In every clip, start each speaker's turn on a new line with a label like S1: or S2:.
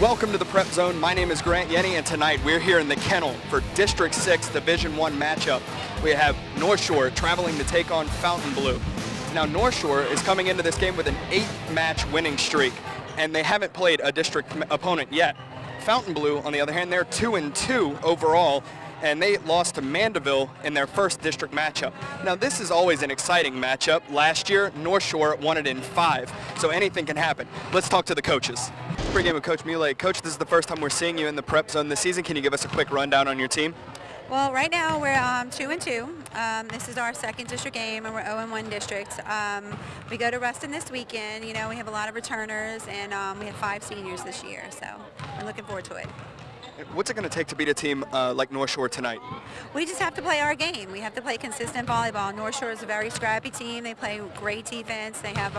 S1: Welcome to the Prep Zone. My name is Grant Yenny, and tonight we're here in the kennel for District 6 Division I matchup. We have Northshore traveling to take on Fontainebleau. Now, Northshore is coming into this game with an 8-match winning streak, and they haven't played a district opponent yet. Fontainebleau, on the other hand, they're 2-2 overall, and they lost to Mandeville in their first district matchup. Now, this is always an exciting matchup. Last year, Northshore won it in 5, so anything can happen. Let's talk to the coaches. Pre-game with Coach Mule. Coach, this is the first time we're seeing you in the Prep Zone this season. Can you give us a quick rundown on your team?
S2: Well, right now we're 2-2. This is our second district game, and we're 0-1 district. We go to Ruston this weekend. You know, we have a lot of returners, and we have 5 seniors this year, so we're looking forward to it.
S1: What's it going to take to beat a team like Northshore tonight?
S2: We just have to play our game. We have to play consistent volleyball. Northshore is a very scrappy team. They play great defense. They have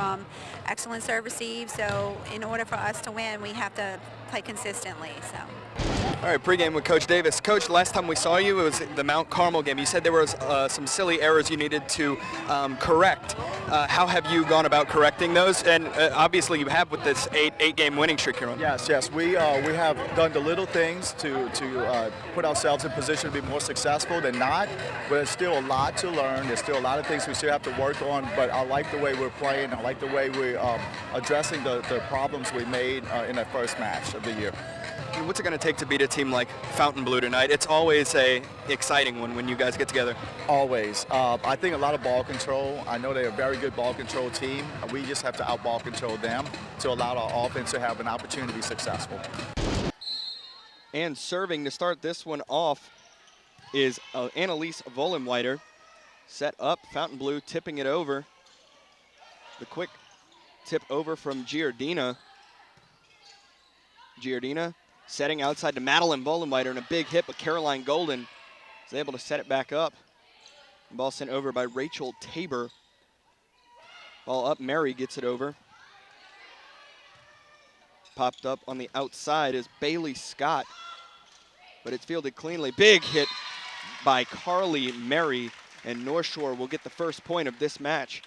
S2: excellent serve receive. So in order for us to win, we have to play consistently. So.
S1: All right, pregame with Coach Davis. Coach, last time we saw you, it was the Mount Carmel game. You said there was some silly errors you needed to correct. How have you gone about correcting those? And obviously you have with this eight-game winning streak here on.
S3: Yes. We have done the little things to put ourselves in position to be more successful than not. But there's still a lot to learn. There's still a lot of things we still have to work on. But I like the way we're playing. I like the way we're addressing the problems we made in that first match of the year.
S1: What's it going to take to beat a team like Fontainebleau tonight? It's always a exciting one when you guys get together.
S3: Always. I think a lot of ball control. I know they're a very good ball control team. We just have to out-ball control them to allow our offense to have an opportunity to be successful.
S1: And serving to start this one off is Annalise Vollenweider. Set up, Fontainebleau tipping it over. The quick tip over from Giardina. Giardina setting outside to Madeline Vollenweider, and a big hit, but Caroline Golden is able to set it back up. The ball sent over by Rachel Tabor. Ball up, Mary gets it over. Popped up on the outside is Bailey Scott, but it's fielded cleanly. Big hit by Carly Mary, and Northshore will get the first point of this match.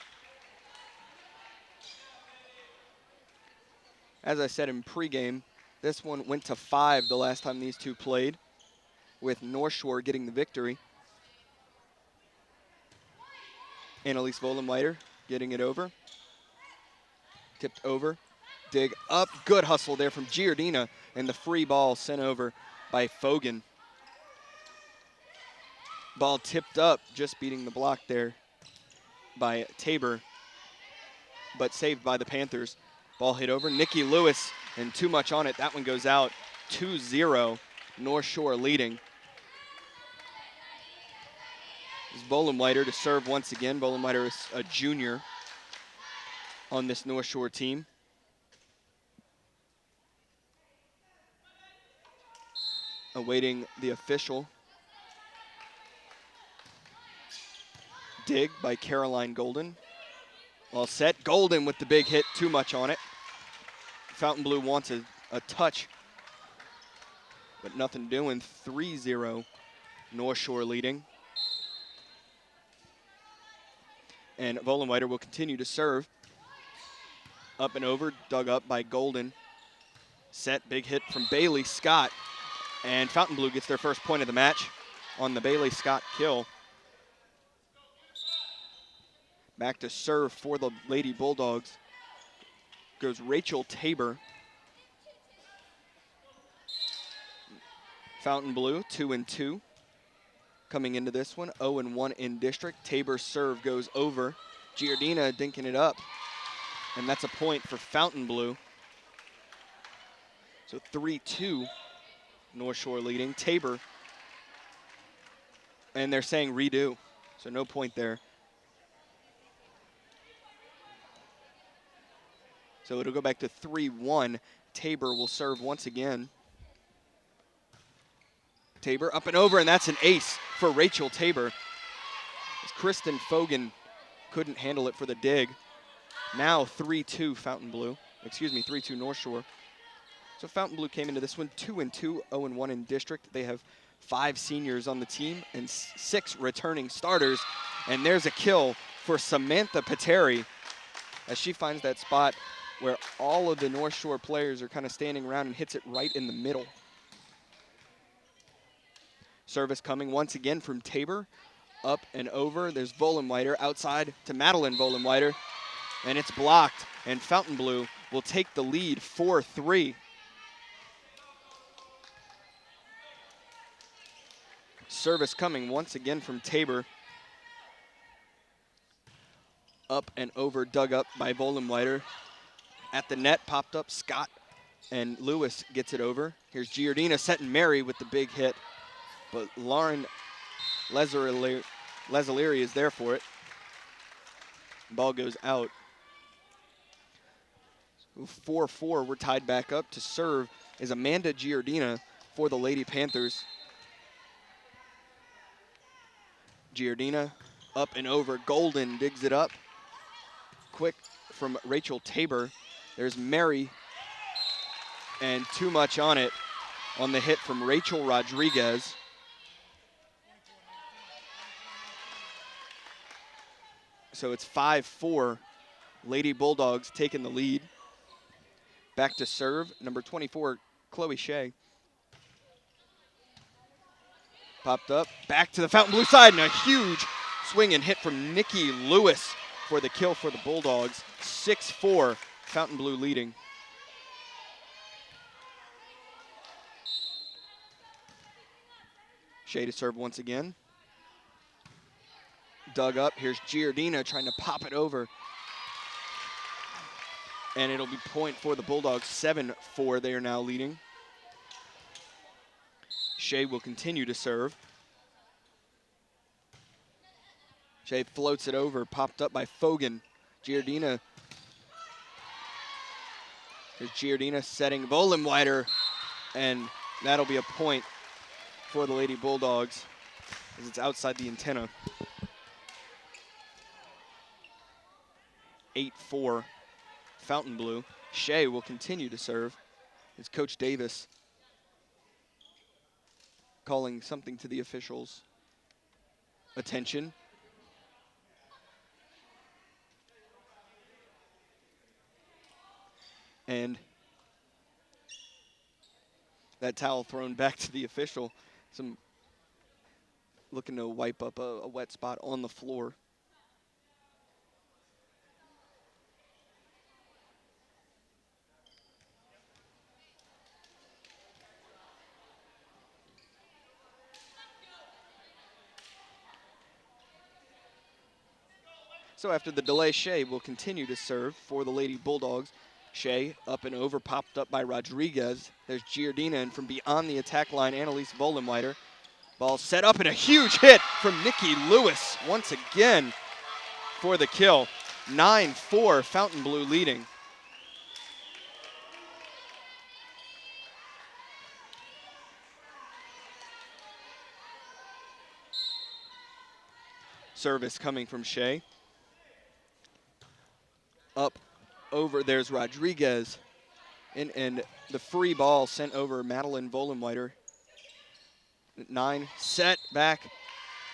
S1: As I said in pregame, this one went to 5 the last time these two played, with Northshore getting the victory. Annalise Vollenweider getting it over. Tipped over. Dig up. Good hustle there from Giardina, and the free ball sent over by Fogan. Ball tipped up, just beating the block there by Tabor, but saved by the Panthers. Ball hit over. Nikki Lewis, and too much on it. That one goes out. 2-0. Northshore leading. It's Vollenweider to serve once again. Vollenweider is a junior on this Northshore team. Awaiting the official. Dig by Caroline Golden. All set. Golden with the big hit. Too much on it. Fontainebleau wants a touch, but nothing doing. 3-0. Northshore leading. And Vollenweider will continue to serve. Up and over, dug up by Golden. Set, big hit from Bailey Scott. And Fontainebleau gets their first point of the match on the Bailey Scott kill. Back to serve for the Lady Bulldogs goes Rachel Tabor. Fontainebleau 2-2. Coming into this one, 0-1 in district. Tabor's serve goes over. Giardina dinking it up. And that's a point for Fontainebleau. So 3-2, Northshore leading. Tabor, and they're saying redo, so no point there. So it'll go back to 3-1. Tabor will serve once again. Tabor up and over, and that's an ace for Rachel Tabor. As Kristen Fogan couldn't handle it for the dig. Now 3-2 Fontainebleau, 3-2 Northshore. So Fontainebleau came into this one 2-2, 0-1 in district. They have 5 seniors on the team and 6 returning starters. And there's a kill for Samantha Pateri as she finds that spot where all of the North Shore players are kind of standing around, and hits it right in the middle. Service coming once again from Tabor, up and over. There's Vollenweider outside to Madeline Vollenweider, and it's blocked, and Fontainebleau will take the lead 4-3. Service coming once again from Tabor. Up and over, dug up by Vollenweider. At the net, popped up Scott, and Lewis gets it over. Here's Giordina setting Mary with the big hit, but Lauren Lesaleri is there for it. Ball goes out. 4-4, we're tied back up. To serve is Amanda Giordina for the Lady Panthers. Giordina up and over. Golden digs it up. Quick from Rachel Tabor. There's Mary, and too much on it on the hit from Rachel Rodriguez. So it's 5-4. Lady Bulldogs taking the lead. Back to serve, number 24, Chloe Shea. Popped up, back to the Fontainebleau side, and a huge swing and hit from Nikki Lewis for the kill for the Bulldogs. 6-4, Fontainebleau leading. Shea to serve once again. Dug up, here's Giordina trying to pop it over. And it'll be point for the Bulldogs, 7-4, they are now leading. Shea will continue to serve. Shea floats it over, popped up by Fogan. Giordina. There's Giordina setting Vollenweider, and that'll be a point for the Lady Bulldogs as it's outside the antenna. 8-4, Fontainebleau. Shea will continue to serve. It's Coach Davis calling something to the officials' attention. And that towel thrown back to the official. Some looking to wipe up a wet spot on the floor. So after the delay, Shea will continue to serve for the Lady Bulldogs. Shea up and over, popped up by Rodriguez. There's Giordina, and from beyond the attack line, Annalise Vollenweider. Ball set up, and a huge hit from Nikki Lewis once again for the kill. 9-4, Fontainebleau leading. Service coming from Shea. Up over, there's Rodriguez, and the free ball sent over Madeline Vollenweider. 9, set, back,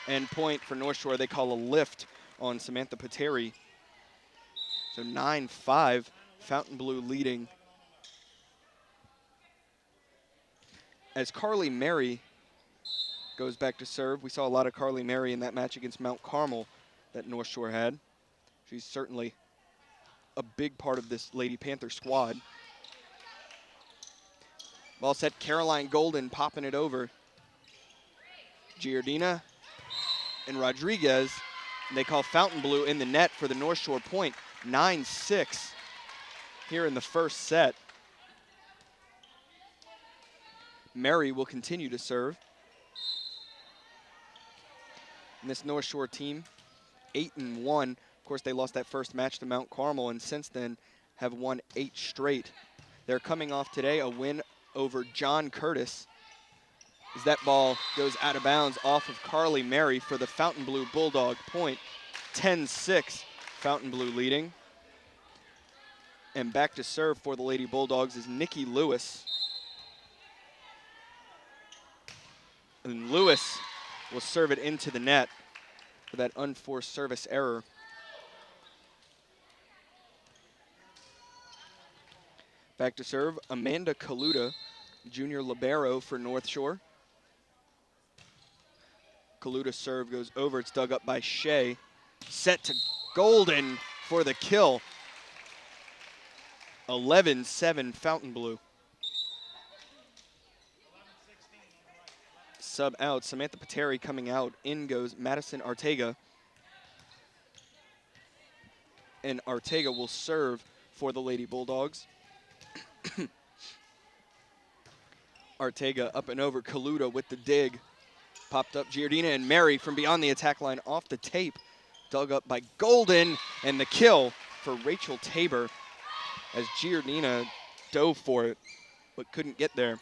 S1: and point for North Shore. They call a lift on Samantha Pateri. So 9-5, Fontainebleau leading. As Carly Mary goes back to serve, we saw a lot of Carly Mary in that match against Mount Carmel that North Shore had. She's certainly a big part of this Lady Panther squad. Ball set, Caroline Golden popping it over. Giordina and Rodriguez. And they call Fontainebleau in the net for the North Shore point. 9-6 here in the first set. Mary will continue to serve. And this North Shore team, 8-1. Of course, they lost that first match to Mount Carmel, and since then have won 8 straight. They're coming off today a win over John Curtis, as that ball goes out of bounds off of Carly Mary for the Fontainebleau Bulldog point. 10-6, Fontainebleau leading. And back to serve for the Lady Bulldogs is Nikki Lewis. And Lewis will serve it into the net for that unforced service error. Back to serve, Amanda Kaluta, junior libero for Northshore. Kaluta's serve goes over. It's dug up by Shea. Set to Golden for the kill. 11-7 Fontainebleau. Sub out, Samantha Pateri coming out. In goes Madison Arteaga. And Arteaga will serve for the Lady Bulldogs. Arteaga up and over. Kaluta with the dig. Popped up Giardina and Mary from beyond the attack line off the tape. Dug up by Golden, and the kill for Rachel Tabor as Giardina dove for it but couldn't get there.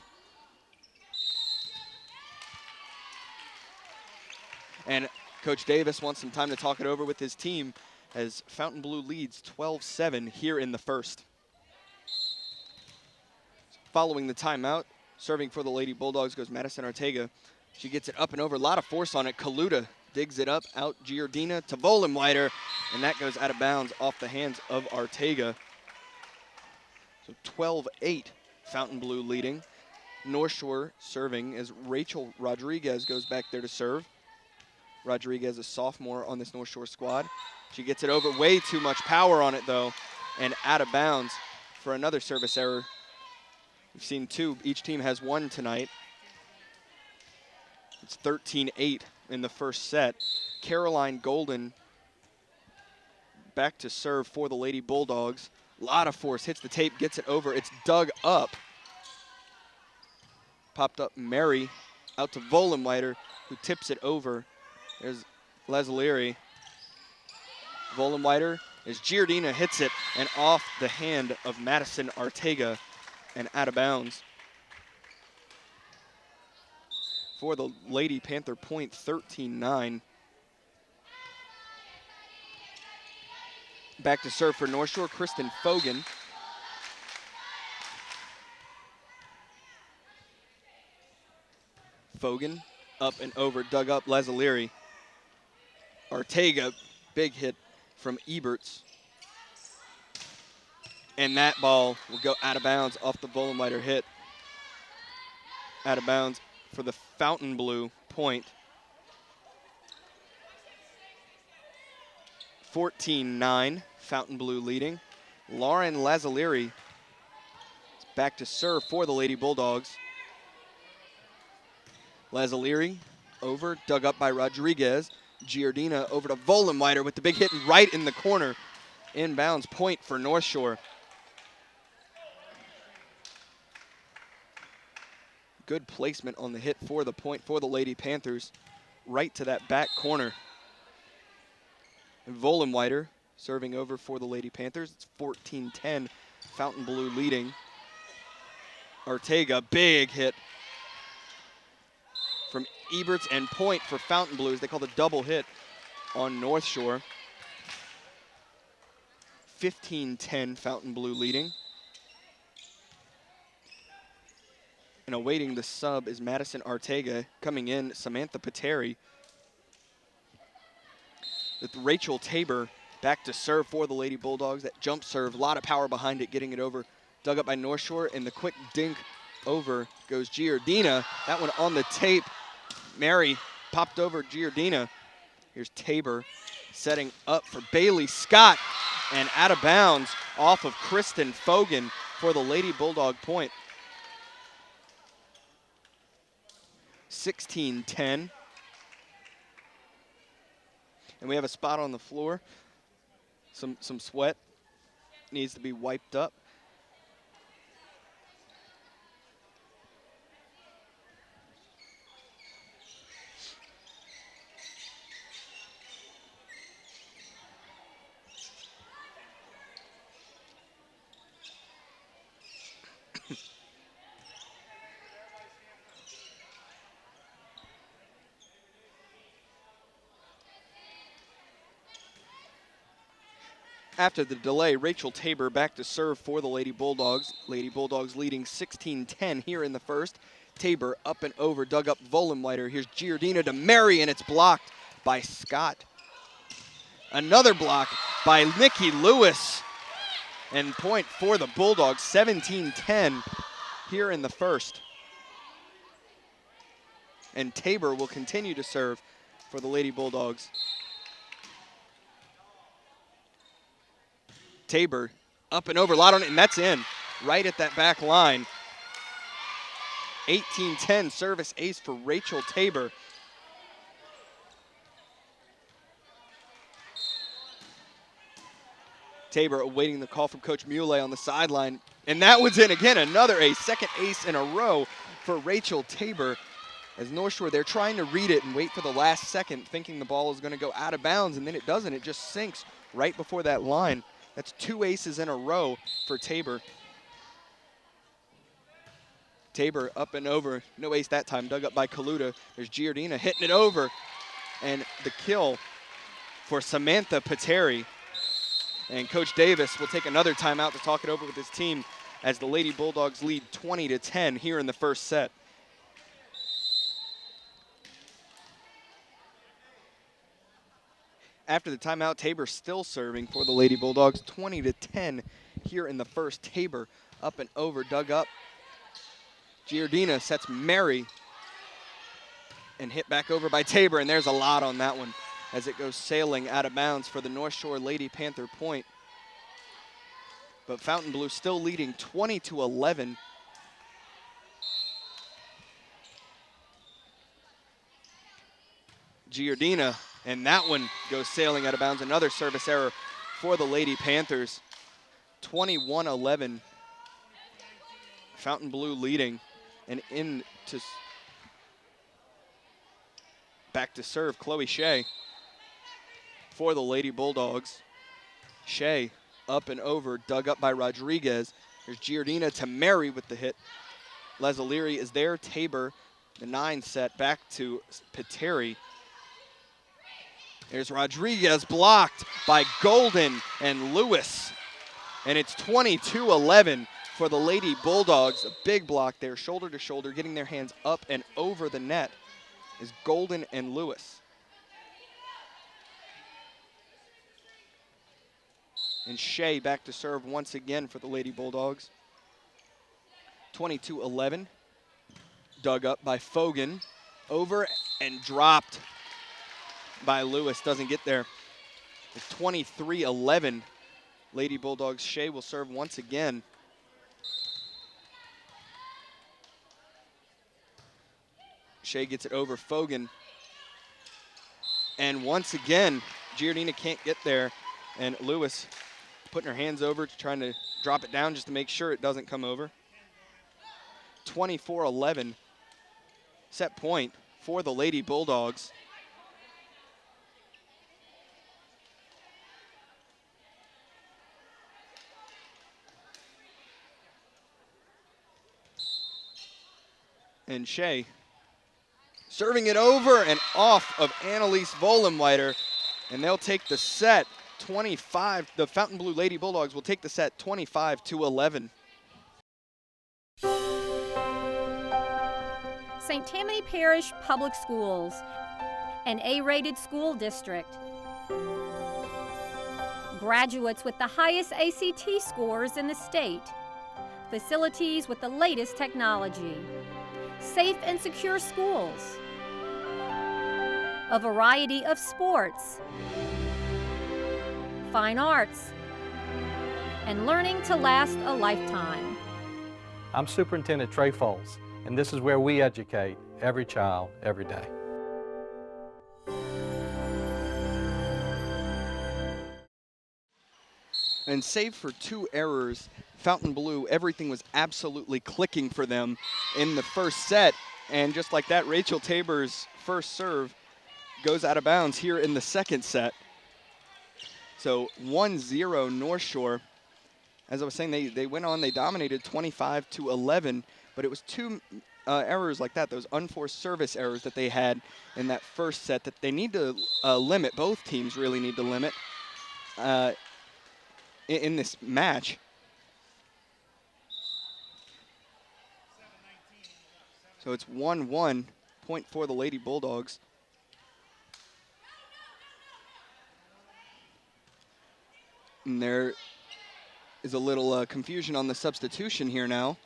S1: And Coach Davis wants some time to talk it over with his team as Fontainebleau leads 12-7 here in the first. Following the timeout, serving for the Lady Bulldogs goes Madison Arteaga. She gets it up and over, a lot of force on it. Kaluta digs it up, out Giardina to Vollenweider, and that goes out of bounds off the hands of Arteaga. So 12-8, Fontainebleau leading. Northshore serving as Rachel Rodriguez goes back there to serve. Rodriguez, a sophomore on this Northshore squad. She gets it over, way too much power on it though, and out of bounds for another service error. We've seen two, each team has one tonight. It's 13-8 in the first set. Caroline Golden back to serve for the Lady Bulldogs. A lot of force, hits the tape, gets it over. It's dug up. Popped up Mary out to Vollenweider, who tips it over. There's Leslieri. Vollenweider as Giardina hits it and off the hand of Madison Arteaga and out of bounds. For the Lady Panther point, 13-9. Back to serve for Northshore, Kristen Fogan. Fogan up and over, dug up Leslieri. Arteaga, big hit from Eberts. And that ball will go out of bounds off the Vollenweider hit. Out of bounds for the Fontainebleau point. 14-9, Fontainebleau leading. Lauren Leslieri is back to serve for the Lady Bulldogs. Leslieri over, dug up by Rodriguez. Giardina over to Vollenweider with the big hit right in the corner. Inbounds point for Northshore. Good placement on the hit for the point for the Lady Panthers. Right to that back corner. And Vollenweider serving over for the Lady Panthers. It's 14-10, Fontainebleau leading. Arteaga, big hit from Eberts and point for Fontainebleau, as they call the double hit on Northshore. 15-10, Fontainebleau leading. And awaiting the sub is Madison Arteaga. Coming in, Samantha Pateri. With Rachel Tabor back to serve for the Lady Bulldogs. That jump serve, a lot of power behind it, getting it over. Dug up by Northshore, and the quick dink over goes Giardina. That one on the tape. Mary popped over Giardina. Here's Tabor setting up for Bailey Scott, and out of bounds off of Kristen Fogan for the Lady Bulldog point. 16-10. And we have a spot on the floor. Some sweat needs to be wiped up. After the delay, Rachel Tabor back to serve for the Lady Bulldogs. Lady Bulldogs leading 16-10 here in the first. Tabor up and over, dug up Vollenweider. Here's Giardina to Mary, and it's blocked by Scott. Another block by Nikki Lewis And point for the Bulldogs, 17-10 here in the first. And Tabor will continue to serve for the Lady Bulldogs. Tabor up and over, a lot on it, and that's in, right at that back line. 18-10 service ace for Rachel Tabor. Tabor awaiting the call from Coach Muley on the sideline, and that was in again, another ace, second ace in a row for Rachel Tabor. As North Shore, they're trying to read it and wait for the last second, thinking the ball is going to go out of bounds, and then it doesn't. It just sinks right before that line. That's 2 aces in a row for Tabor. Tabor up and over, no ace that time, dug up by Kaluta. There's Giardina hitting it over, and the kill for Samantha Pateri. And Coach Davis will take another timeout to talk it over with his team as the Lady Bulldogs lead 20-10 here in the first set. After the timeout, Tabor still serving for the Lady Bulldogs, 20-10 here in the first. Tabor up and over, dug up. Giardina sets Mary and hit back over by Tabor, and there's a lot on that one as it goes sailing out of bounds for the North Shore Lady Panther point. But Fontainebleau still leading 20-11. Giardina, and that one goes sailing out of bounds. Another service error for the Lady Panthers. 21-11. Fontainebleau leading, and back to serve Chloe Shea for the Lady Bulldogs. Shea up and over, dug up by Rodriguez. There's Giardina to Mary with the hit. Lazzaleri is there. Tabor, the 9 set, back to Pateri. There's Rodriguez blocked by Golden and Lewis. And it's 22-11 for the Lady Bulldogs. A big block there, shoulder to shoulder, getting their hands up and over the net is Golden and Lewis. And Shea back to serve once again for the Lady Bulldogs. 22-11. Dug up by Fogan. Over and dropped by Lewis. Doesn't get there. It's 23-11. Lady Bulldogs. Shea will serve once again. Shea gets it over Fogan. And once again, Giardina can't get there. And Lewis putting her hands over, trying to drop it down just to make sure it doesn't come over. 24-11. Set point for the Lady Bulldogs. And Shea serving it over and off of Annalise Vollenweider, and they'll take the set 25. The Fontainebleau Lady Bulldogs will take the set 25-11.
S4: St. Tammany Parish Public Schools, an A-rated school district. Graduates with the highest ACT scores in the state. Facilities with the latest technology. Safe and secure schools. A variety of sports, fine arts, and learning to last a lifetime.
S5: I'm Superintendent Trey Foles, and this is where we educate every child, every day.
S1: And save for 2 errors, Fontainebleau, everything was absolutely clicking for them in the first set. And just like that, Rachel Tabor's first serve goes out of bounds here in the second set. So 1-0 North Shore. As I was saying, they went on, they dominated 25-11, but it was 2 errors like that, those unforced service errors that they had in that first set that they need to limit. Both teams really need to limit in this match. So it's 1-1, point for the Lady Bulldogs. And they're is a little confusion on the substitution here now.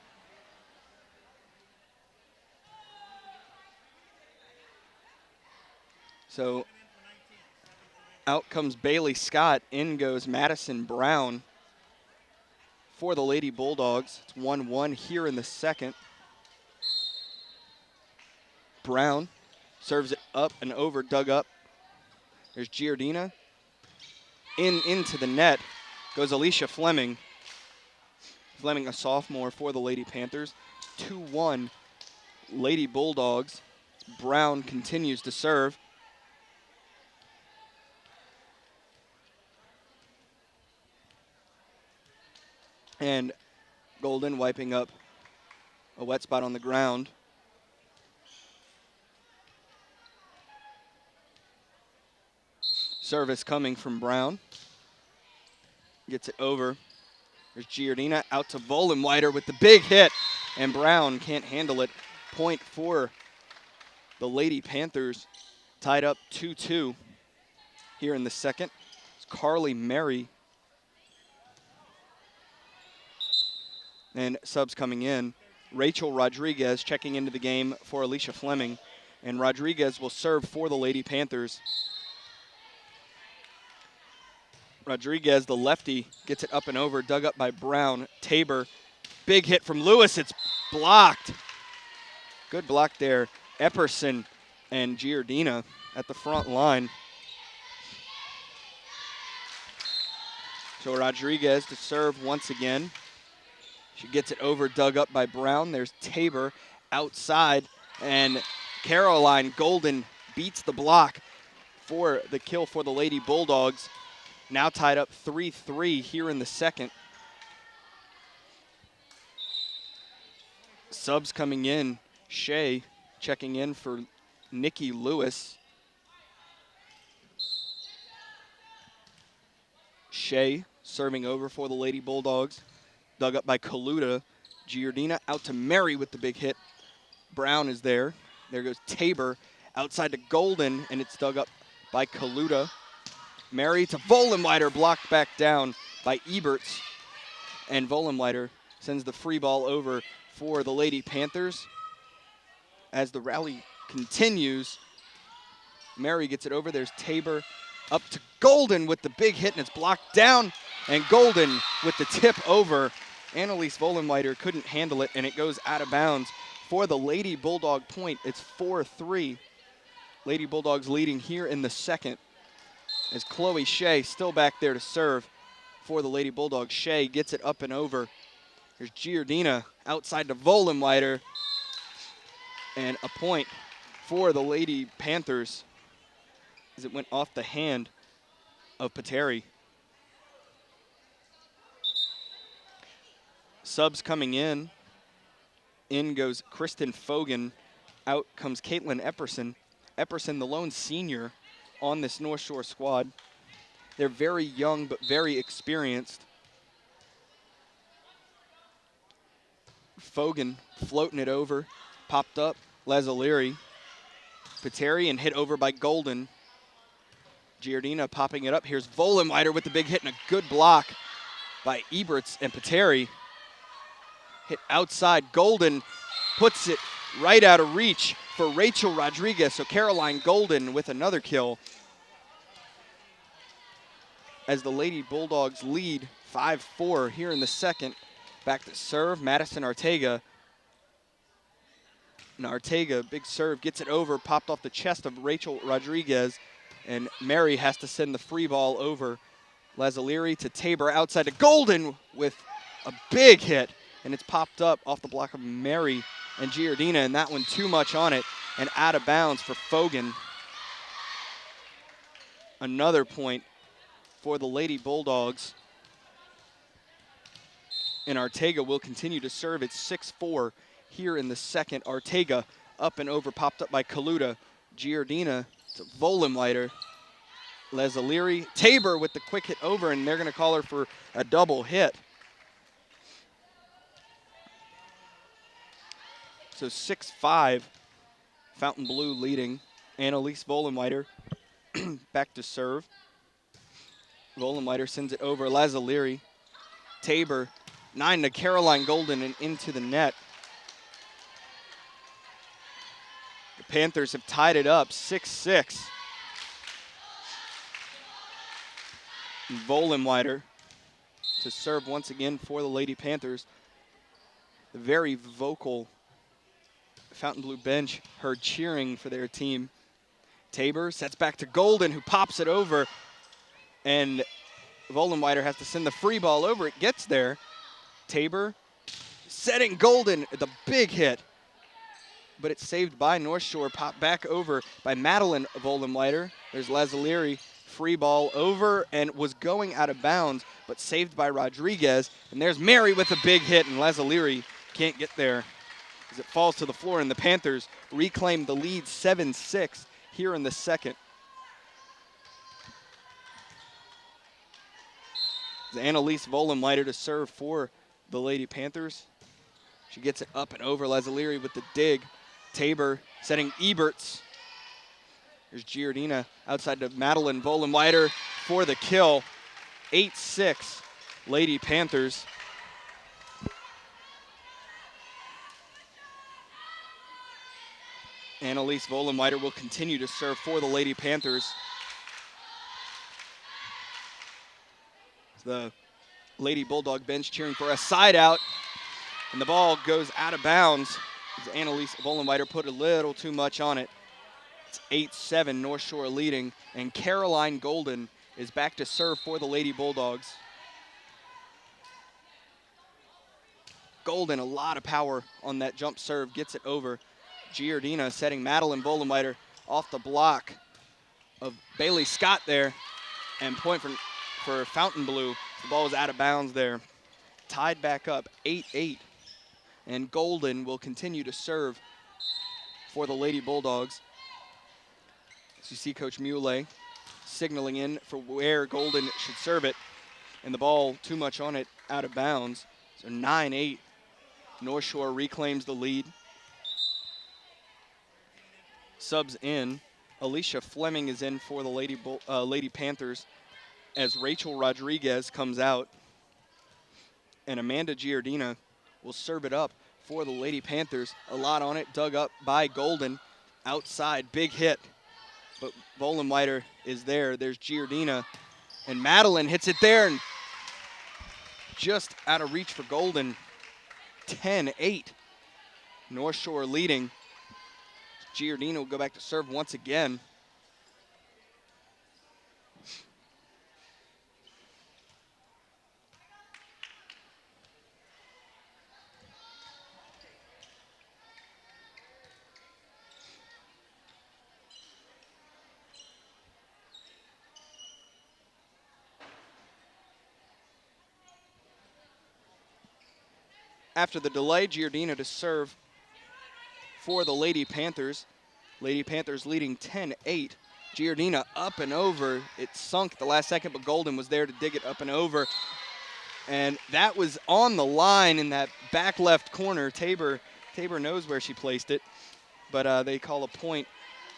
S1: So out comes Bailey Scott, in goes Madison Brown for the Lady Bulldogs. It's 1-1 here in the second. Brown serves it up and over, dug up. There's Giardina. Into the net goes Alicia Fleming. Fleming, a sophomore for the Lady Panthers. 2-1 Lady Bulldogs. Brown continues to serve. And Golden wiping up a wet spot on the ground. Service coming from Brown. Gets it over. There's Giardina out to Vollenweider with the big hit. And Brown can't handle it. Point for the Lady Panthers. Tied up 2-2 here in the second. It's Carly Mary. And subs coming in. Rachel Rodriguez checking into the game for Alicia Fleming. And Rodriguez will serve for the Lady Panthers. Rodriguez, the lefty, gets it up and over, dug up by Brown. Tabor, big hit from Lewis. It's blocked. Good block there. Epperson and Giardina at the front line. So Rodriguez to serve once again. She gets it over, dug up by Brown. There's Tabor outside, and Caroline Golden beats the block for the kill for the Lady Bulldogs. Now tied up 3-3 here in the second. Subs coming in. Shea checking in for Nikki Lewis. Shea serving over for the Lady Bulldogs. Dug up by Kaluta. Giardina out to Mary with the big hit. Brown is there. There goes Tabor outside to Golden, and it's dug up by Kaluta. Mary to Vollenweider, blocked back down by Eberts. And Vollenweider sends the free ball over for the Lady Panthers. As the rally continues, Mary gets it over. There's Tabor up to Golden with the big hit, and it's blocked down. And Golden with the tip over. Annalise Vollenweider couldn't handle it, and it goes out of bounds for the Lady Bulldog point. It's 4-3. Lady Bulldogs leading here in the second. As Chloe Shea still back there to serve for the Lady Bulldogs. Shea gets it up and over. There's Giardina outside to Vollenweider. And a point for the Lady Panthers as it went off the hand of Pateri. Subs coming in. In goes Kristen Fogan. Out comes Caitlin Epperson. Epperson, the lone senior on this North Shore squad. They're very young but very experienced. Fogan floating it over, popped up, Lazzoliri. Pateri and hit over by Golden. Giardina popping it up. Here's Vollenweider with the big hit and a good block by Eberts and Pateri. Hit outside. Golden puts it right out of reach for Rachel Rodriguez. So Caroline Golden with another kill. As the Lady Bulldogs lead 5-4 here in the second. Back to serve, Madison Arteaga. And Arteaga, big serve, gets it over, popped off the chest of Rachel Rodriguez. And Mary has to send the free ball over. Lazzoliri to Tabor, outside to Golden with a big hit. And it's popped up off the block of Mary and Giardina, and that one too much on it and out of bounds for Fogan. Another point for the Lady Bulldogs. And Arteaga will continue to serve. It's 6-4 here in the second. Arteaga up and over, popped up by Kaluta. Giardina to Vollenweider. Lazzoliri. Tabor with the quick hit over, and they're going to call her for a double hit. So 6-5, Fontainebleau leading. Annalise Vollenweider back to serve. Vollenweider sends it over. Lazzoliri Tabor, 9 to Caroline Golden and into the net. The Panthers have tied it up 6-6. Vollenweider to serve once again for the Lady Panthers. The very vocal Fontainebleau bench heard cheering for their team. Tabor sets back to Golden, who pops it over, and Vollenweider has to send the free ball over. It gets there. Tabor setting Golden, the big hit, but it's saved by Northshore. Popped back over by Madeline Vollenweider. There's Lazzalieri, free ball over, and was going out of bounds, but saved by Rodriguez. And there's Mary with a big hit, and Lazzalieri can't get there as it falls to the floor, and the Panthers reclaim the lead 7-6 here in the second. It's Annalise Vollenweider to serve for the Lady Panthers. She gets it up and over. Lazzalieri with the dig. Tabor setting Eberts. There's Giardina outside to Madeline Vollenweider for the kill. 8-6 Lady Panthers. Annalise Vollenweider will continue to serve for the Lady Panthers. The Lady Bulldog bench cheering for a side out, and the ball goes out of bounds as Annalise Vollenweider put a little too much on it. It's 8-7, North Shore leading, and Caroline Golden is back to serve for the Lady Bulldogs. Golden, a lot of power on that jump serve, gets it over. Giardina setting Madeline Vollenweider off the block of Bailey Scott there, and point for Fontainebleau. The ball is out of bounds there. Tied back up 8-8, and Golden will continue to serve for the Lady Bulldogs. As you see Coach Muley signaling in for where Golden should serve it, and the ball too much on it, out of bounds. So 9-8, North Shore reclaims the lead. Subs in. Alicia Fleming is in for the Lady Panthers as Rachel Rodriguez comes out. And Amanda Giardina will serve it up for the Lady Panthers. A lot on it, dug up by Golden. Outside, big hit. But Vollenweider is there. There's Giardina. And Madeline hits it there, and just out of reach for Golden. 10-8. North Shore leading. Giardina will go back to serve once again. After the delay, Giardina to serve for the Lady Panthers. Lady Panthers leading 10-8. Giardina up and over. It sunk the last second, but Golden was there to dig it up and over. And that was on the line in that back left corner. Tabor knows where she placed it, but they call a point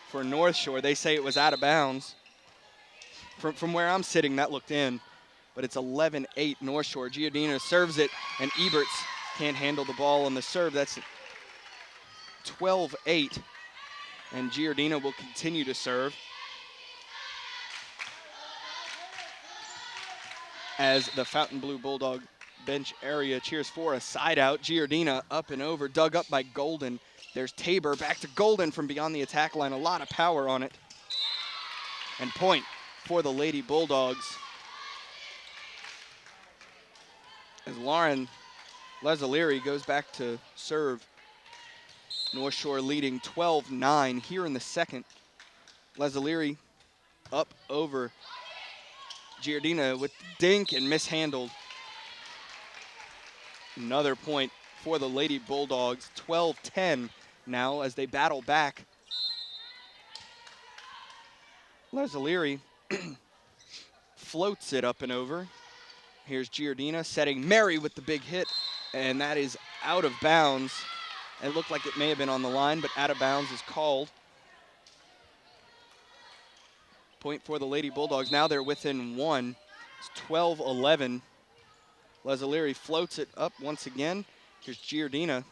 S1: for North Shore. They say it was out of bounds. From where I'm sitting, that looked in, but it's 11-8 North Shore. Giardina serves it, and Eberts can't handle the ball on the serve. That's 12-8, and Giardina will continue to serve as the Fontainebleau Bulldog bench area cheers for a side out. Giardina up and over, dug up by Golden. There's Tabor back to Golden from beyond the attack line. A lot of power on it. And point for the Lady Bulldogs as Lauren Lazzalieri goes back to serve. North Shore leading 12-9 here in the second. Lazzalieri up over Giardina with dink and mishandled. Another point for the Lady Bulldogs. 12-10 now as they battle back. Lazzalieri floats it up and over. Here's Giardina setting Mary with the big hit, and that is out of bounds. It looked like it may have been on the line, but out of bounds is called. Point for the Lady Bulldogs. Now they're within one. It's 12-11. Lesaliri floats it up once again. Here's Giardina.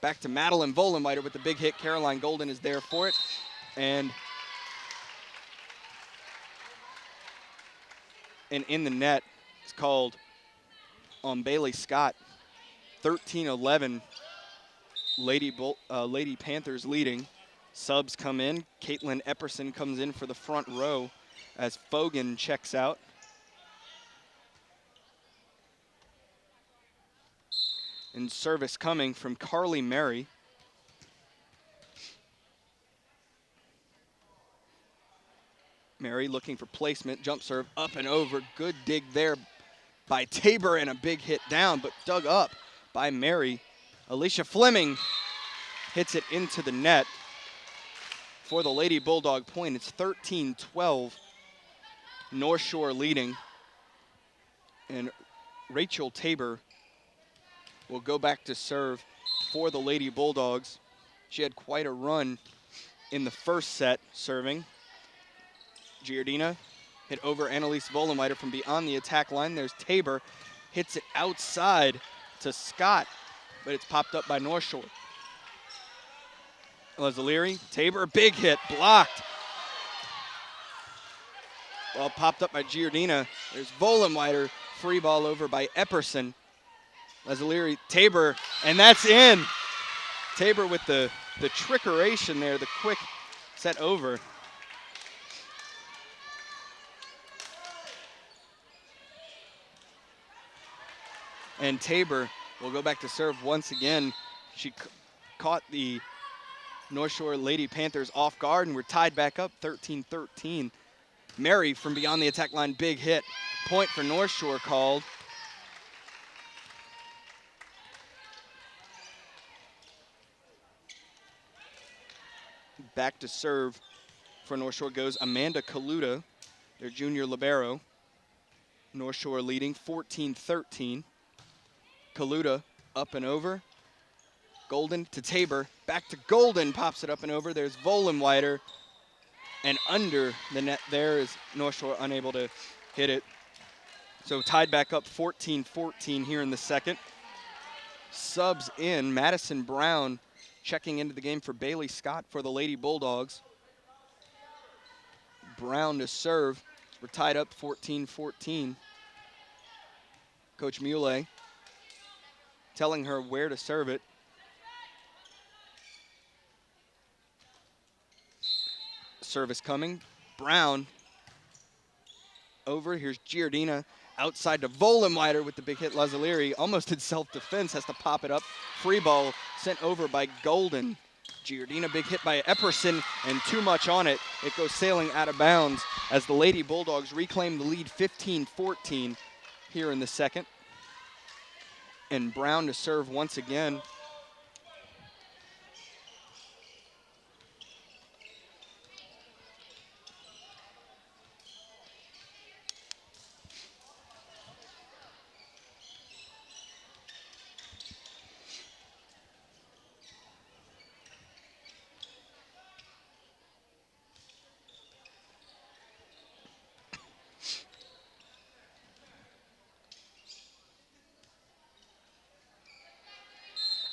S1: Back to Madeline Vollenweiter with the big hit. Caroline Golden is there for it. And in the net, it's called on Bailey Scott. 13-11, Lady Panthers leading. Subs come in. Caitlin Epperson comes in for the front row as Fogan checks out. And service coming from Carly Mary. Mary looking for placement, jump serve, up and over. Good dig there by Tabor and a big hit down, but dug up by Mary. Alicia Fleming hits it into the net for the Lady Bulldog point. It's 13-12, North Shore leading. And Rachel Tabor will go back to serve for the Lady Bulldogs. She had quite a run in the first set serving. Giardina hit over Annalise Vollenweiter from beyond the attack line. There's Tabor, hits it outside to Scott, but it's popped up by North Shore. Lesaliri, Tabor, big hit, blocked. Well, popped up by Giardina. There's Vollenweiter, free ball over by Epperson. Lesaliri, Tabor, and that's in. Tabor with the trickeration there, the quick set over. And Tabor will go back to serve once again. She caught the North Shore Lady Panthers off guard, and we're tied back up 13-13. Mary from beyond the attack line, big hit. Point for North Shore called. Back to serve for North Shore goes Amanda Kaluta, their junior libero. North Shore leading 14-13. Kaluta up and over. Golden to Tabor. Back to Golden. Pops it up and over. There's Vollenweiter. And under the net there is North Shore unable to hit it. So tied back up 14-14 here in the second. Subs in. Madison Brown checking into the game for Bailey Scott for the Lady Bulldogs. Brown to serve. We're tied up 14-14. Coach Muley telling her where to serve it. Service coming. Brown over. Here's Giardina outside to Vollenweiter with the big hit. Lesaliri almost in self-defense, has to pop it up. Free ball sent over by Golden. Giardina, big hit by Epperson, and too much on it. It goes sailing out of bounds as the Lady Bulldogs reclaim the lead 15-14 here in the second. And Brown to serve once again.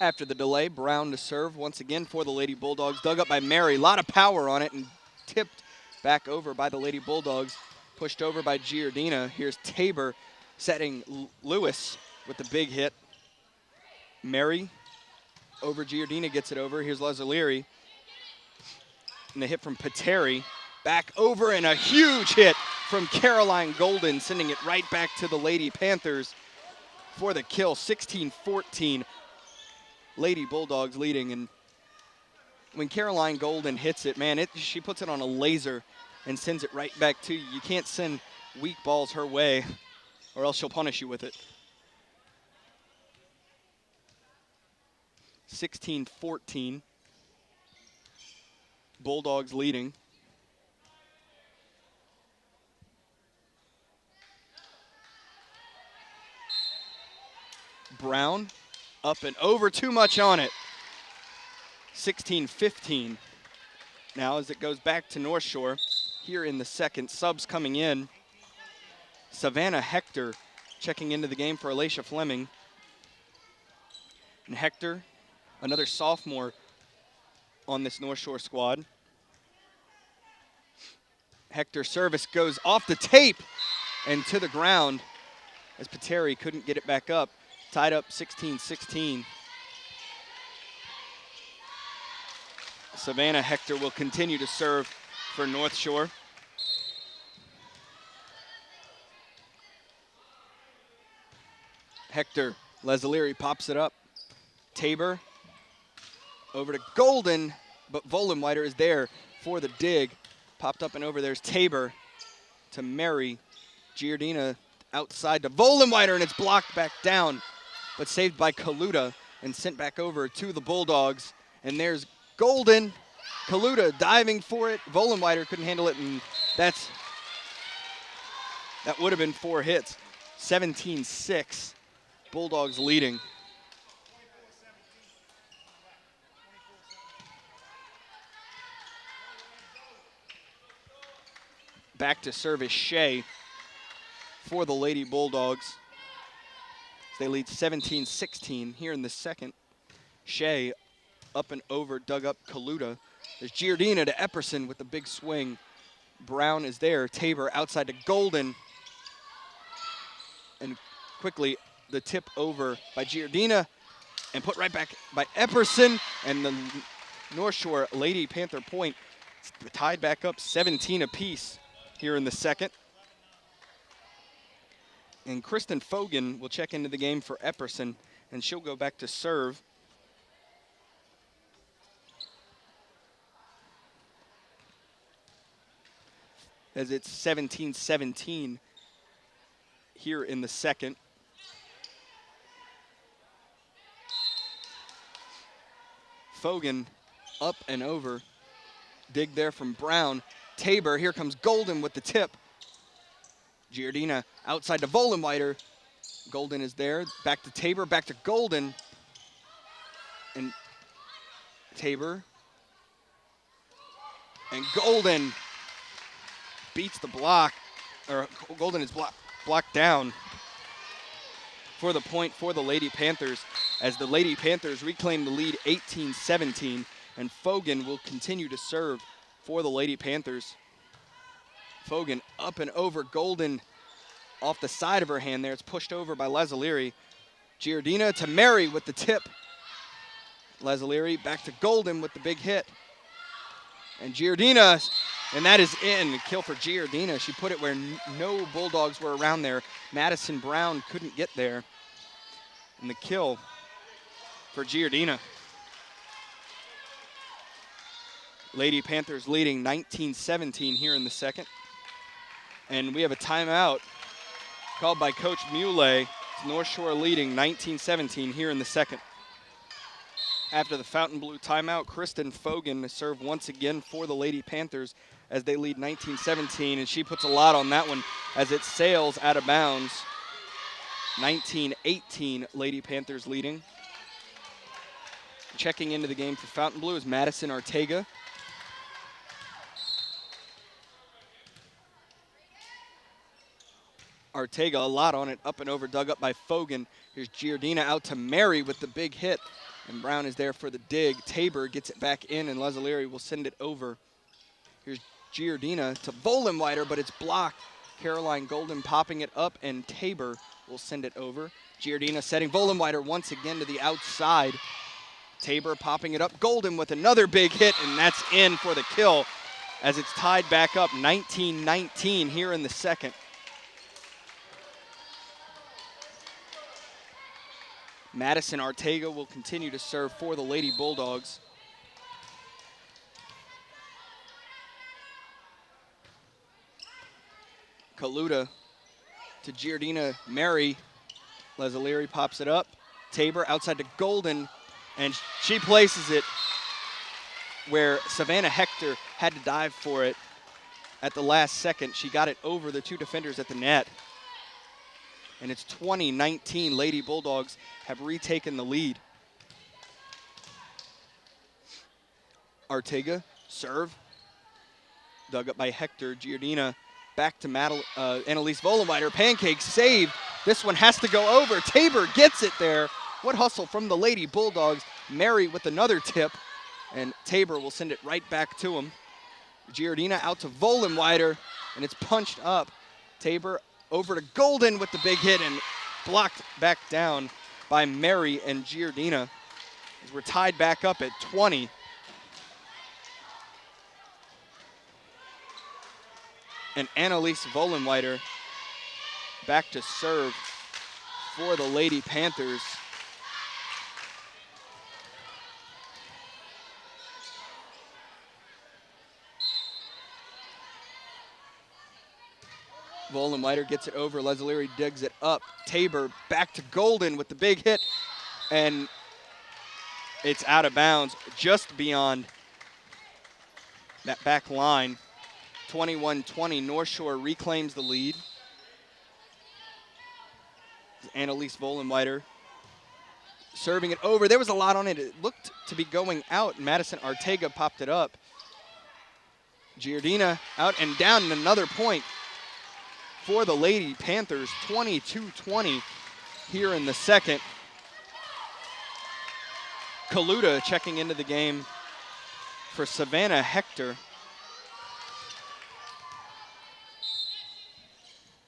S1: After the delay, Brown to serve once again for the Lady Bulldogs. Dug up by Mary. A lot of power on it and tipped back over by the Lady Bulldogs. Pushed over by Giardina. Here's Tabor setting Lewis with the big hit. Mary over Giardina gets it over. Here's Lesaliri. And the hit from Pateri. Back over and a huge hit from Caroline Golden, sending it right back to the Lady Panthers for the kill. 16-14. Lady Bulldogs leading, and when Caroline Golden hits it, man, she puts it on a laser and sends it right back to you. You can't send weak balls her way or else she'll punish you with it. 16-14. Bulldogs leading. Brown. Up and over, too much on it. 16-15 now as it goes back to North Shore here in the second. Subs coming in. Savannah Hector checking into the game for Alicia Fleming. And Hector, another sophomore on this North Shore squad. Hector's service goes off the tape and to the ground as Pateri couldn't get it back up. Tied up 16-16. Savannah Hector will continue to serve for North Shore. Hector, Leslie pops it up. Tabor over to Golden, but Vollenweider is there for the dig. Popped up and over, there's Tabor to Mary. Giardina outside to Vollenweider, and it's blocked back down, but saved by Kaluta and sent back over to the Bulldogs. And there's Golden. Kaluta diving for it. Vollenweider couldn't handle it, and that would have been 4 hits. 17-6. Bulldogs leading. Back to service Shea for the Lady Bulldogs. They lead 17-16 here in the second. Shea up and over, dug up Kaluta. There's Giardina to Epperson with the big swing. Brown is there. Tabor outside to Golden. And quickly the tip over by Giardina and put right back by Epperson. And the North Shore Lady Panther point tied back up 17 apiece here in the second. And Kristen Fogan will check into the game for Epperson, and she'll go back to serve. As it's 17-17 here in the second. Fogan up and over. Dig there from Brown. Tabor, here comes Golden with the tip. Giardina outside to Vollenweider. Golden is there. Back to Tabor, back to Golden. And Tabor. And Golden beats the block, or Golden is blocked down for the point for the Lady Panthers, as the Lady Panthers reclaim the lead 18-17, and Fogan will continue to serve for the Lady Panthers. Fogan up and over. Golden off the side of her hand there. It's pushed over by Leslie. Giardina to Mary with the tip. Leslie back to Golden with the big hit. And Giardina, and that is in. Kill for Giardina. She put it where no Bulldogs were around there. Madison Brown couldn't get there. And the kill for Giardina. Lady Panthers leading 19-17 here in the second. And we have a timeout called by Coach Muley. North Shore leading 19-17 here in the second. After the Fontainebleau timeout, Kristen Fogan to serve once again for the Lady Panthers as they lead 19-17, and she puts a lot on that one as it sails out of bounds. 19-18, Lady Panthers leading. Checking into the game for Fontainebleau is Madison Ortega. Ortega, a lot on it, up and over, dug up by Fogan. Here's Giardina out to Mary with the big hit, and Brown is there for the dig. Tabor gets it back in, and Leslie will send it over. Here's Giardina to Vollenweider, but it's blocked. Caroline Golden popping it up, and Tabor will send it over. Giardina setting Vollenweider once again to the outside. Tabor popping it up. Golden with another big hit, and that's in for the kill as it's tied back up 19-19 here in the second. Madison Ortega will continue to serve for the Lady Bulldogs. Kaluta to Giardina. Mary. Leslie pops it up. Tabor outside to Golden, and she places it where Savannah Hector had to dive for it at the last second. She got it over the two defenders at the net. And it's 20-19. Lady Bulldogs have retaken the lead. Ortega, serve. Dug up by Hector. Giardina back to Annalise Vollenweider. Pancake saved. This one has to go over. Tabor gets it there. What hustle from the Lady Bulldogs. Mary with another tip, and Tabor will send it right back to him. Giardina out to Vollenweider, and it's punched up. Tabor over to Golden with the big hit and blocked back down by Mary and Giardina. As we're tied back up at 20. And Annalise Vollenweider back to serve for the Lady Panthers. Vollenweider gets it over. Leslie digs it up. Tabor back to Golden with the big hit, and it's out of bounds just beyond that back line. 21-20, Northshore reclaims the lead. Annalise Vollenweider serving it over. There was a lot on it. It looked to be going out. Madison Artega popped it up. Giardina out and down, and another point for the Lady Panthers. 22-20 here in the second. Kaluta checking into the game for Savannah Hector.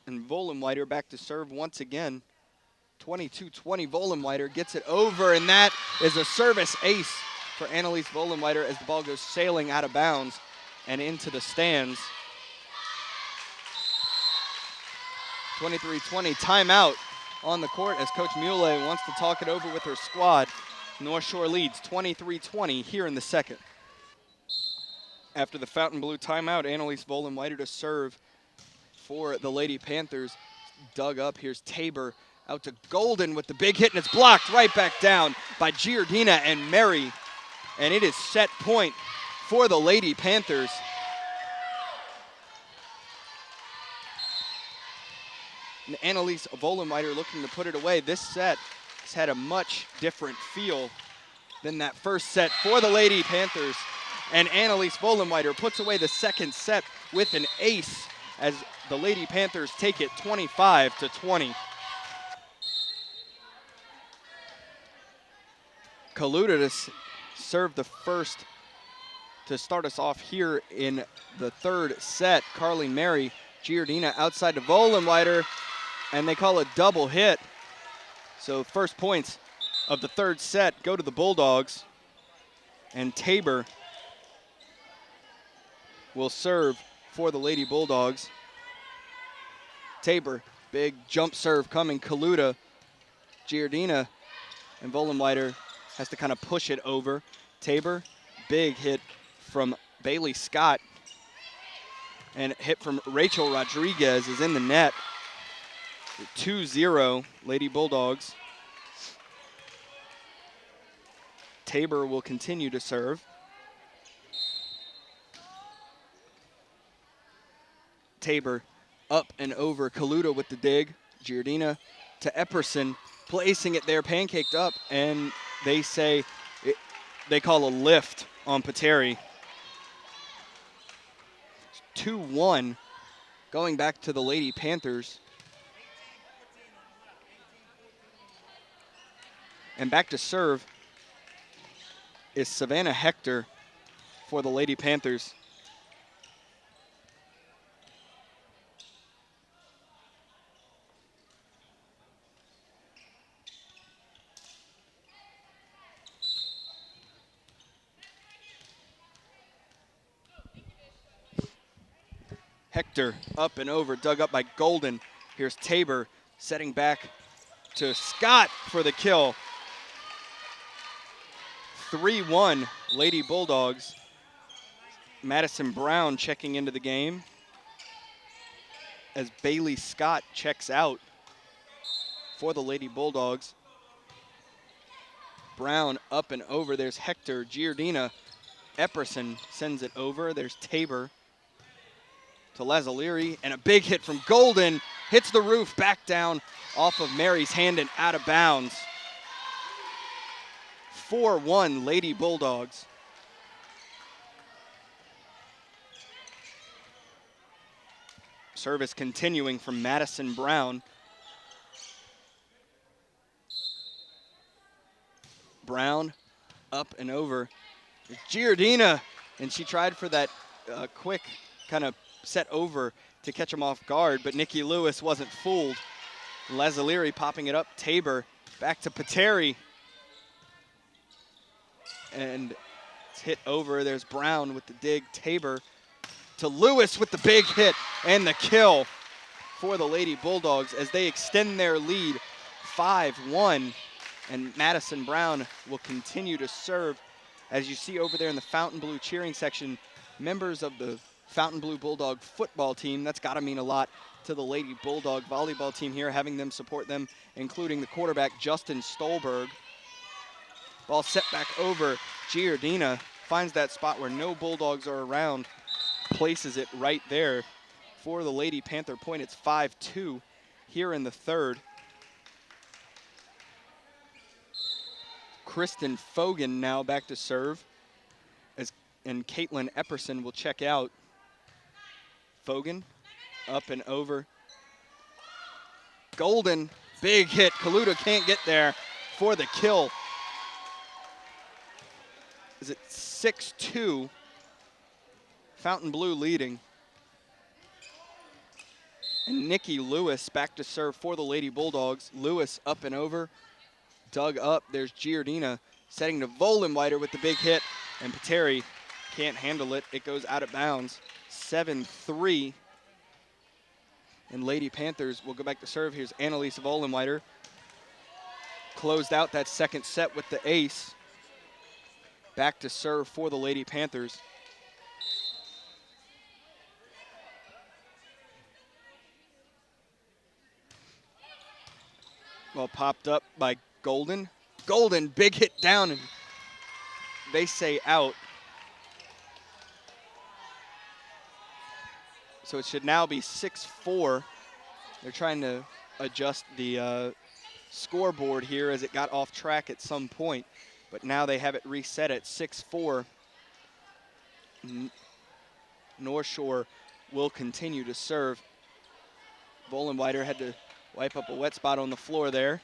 S1: And Vollenweider back to serve once again. 22-20, Vollenweider gets it over, and that is a service ace for Annalise Vollenweider as the ball goes sailing out of bounds and into the stands. 23-20, timeout on the court as Coach Muley wants to talk it over with her squad. North Shore leads 23-20 here in the second. After the Fontainebleau timeout, Annalise Vollenweider to serve for the Lady Panthers. Dug up, here's Tabor out to Golden with the big hit, and it's blocked right back down by Giardina and Mary. And it is set point for the Lady Panthers. And Annalise Vollenweider looking to put it away. This set has had a much different feel than that first set for the Lady Panthers. And Annalise Vollenweider puts away the second set with an ace as the Lady Panthers take it 25-20. Kaluta to serve the first to start us off here in the third set. Carly Mary, Giardina outside to Vollenweider, and they call a double hit. So first points of the third set go to the Bulldogs, and Tabor will serve for the Lady Bulldogs. Tabor, big jump serve coming. Kaluta, Giardina, and Vollenweider has to kind of push it over. Tabor, big hit from Bailey Scott, and hit from Rachel Rodriguez is in the net. 2-0 Lady Bulldogs. Tabor will continue to serve. Tabor up and over. Kaluta with the dig. Giardina to Epperson, placing it there, pancaked up, and they say they call a lift on Pateri. 2-1 going back to the Lady Panthers. And back to serve is Savannah Hector for the Lady Panthers. Hector up and over, dug up by Golden. Here's Tabor setting back to Scott for the kill. 3-1 Lady Bulldogs. Madison Brown checking into the game as Bailey Scott checks out for the Lady Bulldogs. Brown up and over. There's Hector. Giardina. Epperson sends it over. There's Tabor to Lazzaliri, and a big hit from Golden. Hits the roof, back down off of Mary's hand and out of bounds. 4-1 Lady Bulldogs. Service continuing from Madison Brown. Brown up and over. Giardina, and she tried for that quick kind of set over to catch him off guard, but Nikki Lewis wasn't fooled. Lazzaliri popping it up. Tabor back to Pateri. And it's hit over. There's Brown with the dig. Tabor to Lewis with the big hit and the kill for the Lady Bulldogs as they extend their lead 5-1. And Madison Brown will continue to serve. As you see over there in the Fontainebleau cheering section, members of the Fontainebleau Bulldog football team. That's got to mean a lot to the Lady Bulldog volleyball team here, having them support them, including the quarterback, Justin Stolberg. Ball set back over. Giardina finds that spot where no Bulldogs are around, places it right there for the Lady Panther point. It's 5-2 here in the third. Kristen Fogan now back to serve, and Caitlin Epperson will check out. Fogan up and over. Golden, big hit. Kaluta can't get there for the kill. Is it 6-2? Fontainebleau leading. And Nikki Lewis back to serve for the Lady Bulldogs. Lewis up and over. Dug up. There's Giardina setting to Vollenweider with the big hit. And Pateri can't handle it. It goes out of bounds. 7-3. And Lady Panthers will go back to serve. Here's Annalise Vollenweider. Closed out that second set with the ace. Back to serve for the Lady Panthers. Well, popped up by Golden. Golden, big hit down, and they say out. So it should now be 6-4. They're trying to adjust the scoreboard here as it got off track at some point, but now they have it reset at 6-4. North Shore will continue to serve. Vollenweider had to wipe up a wet spot on the floor there,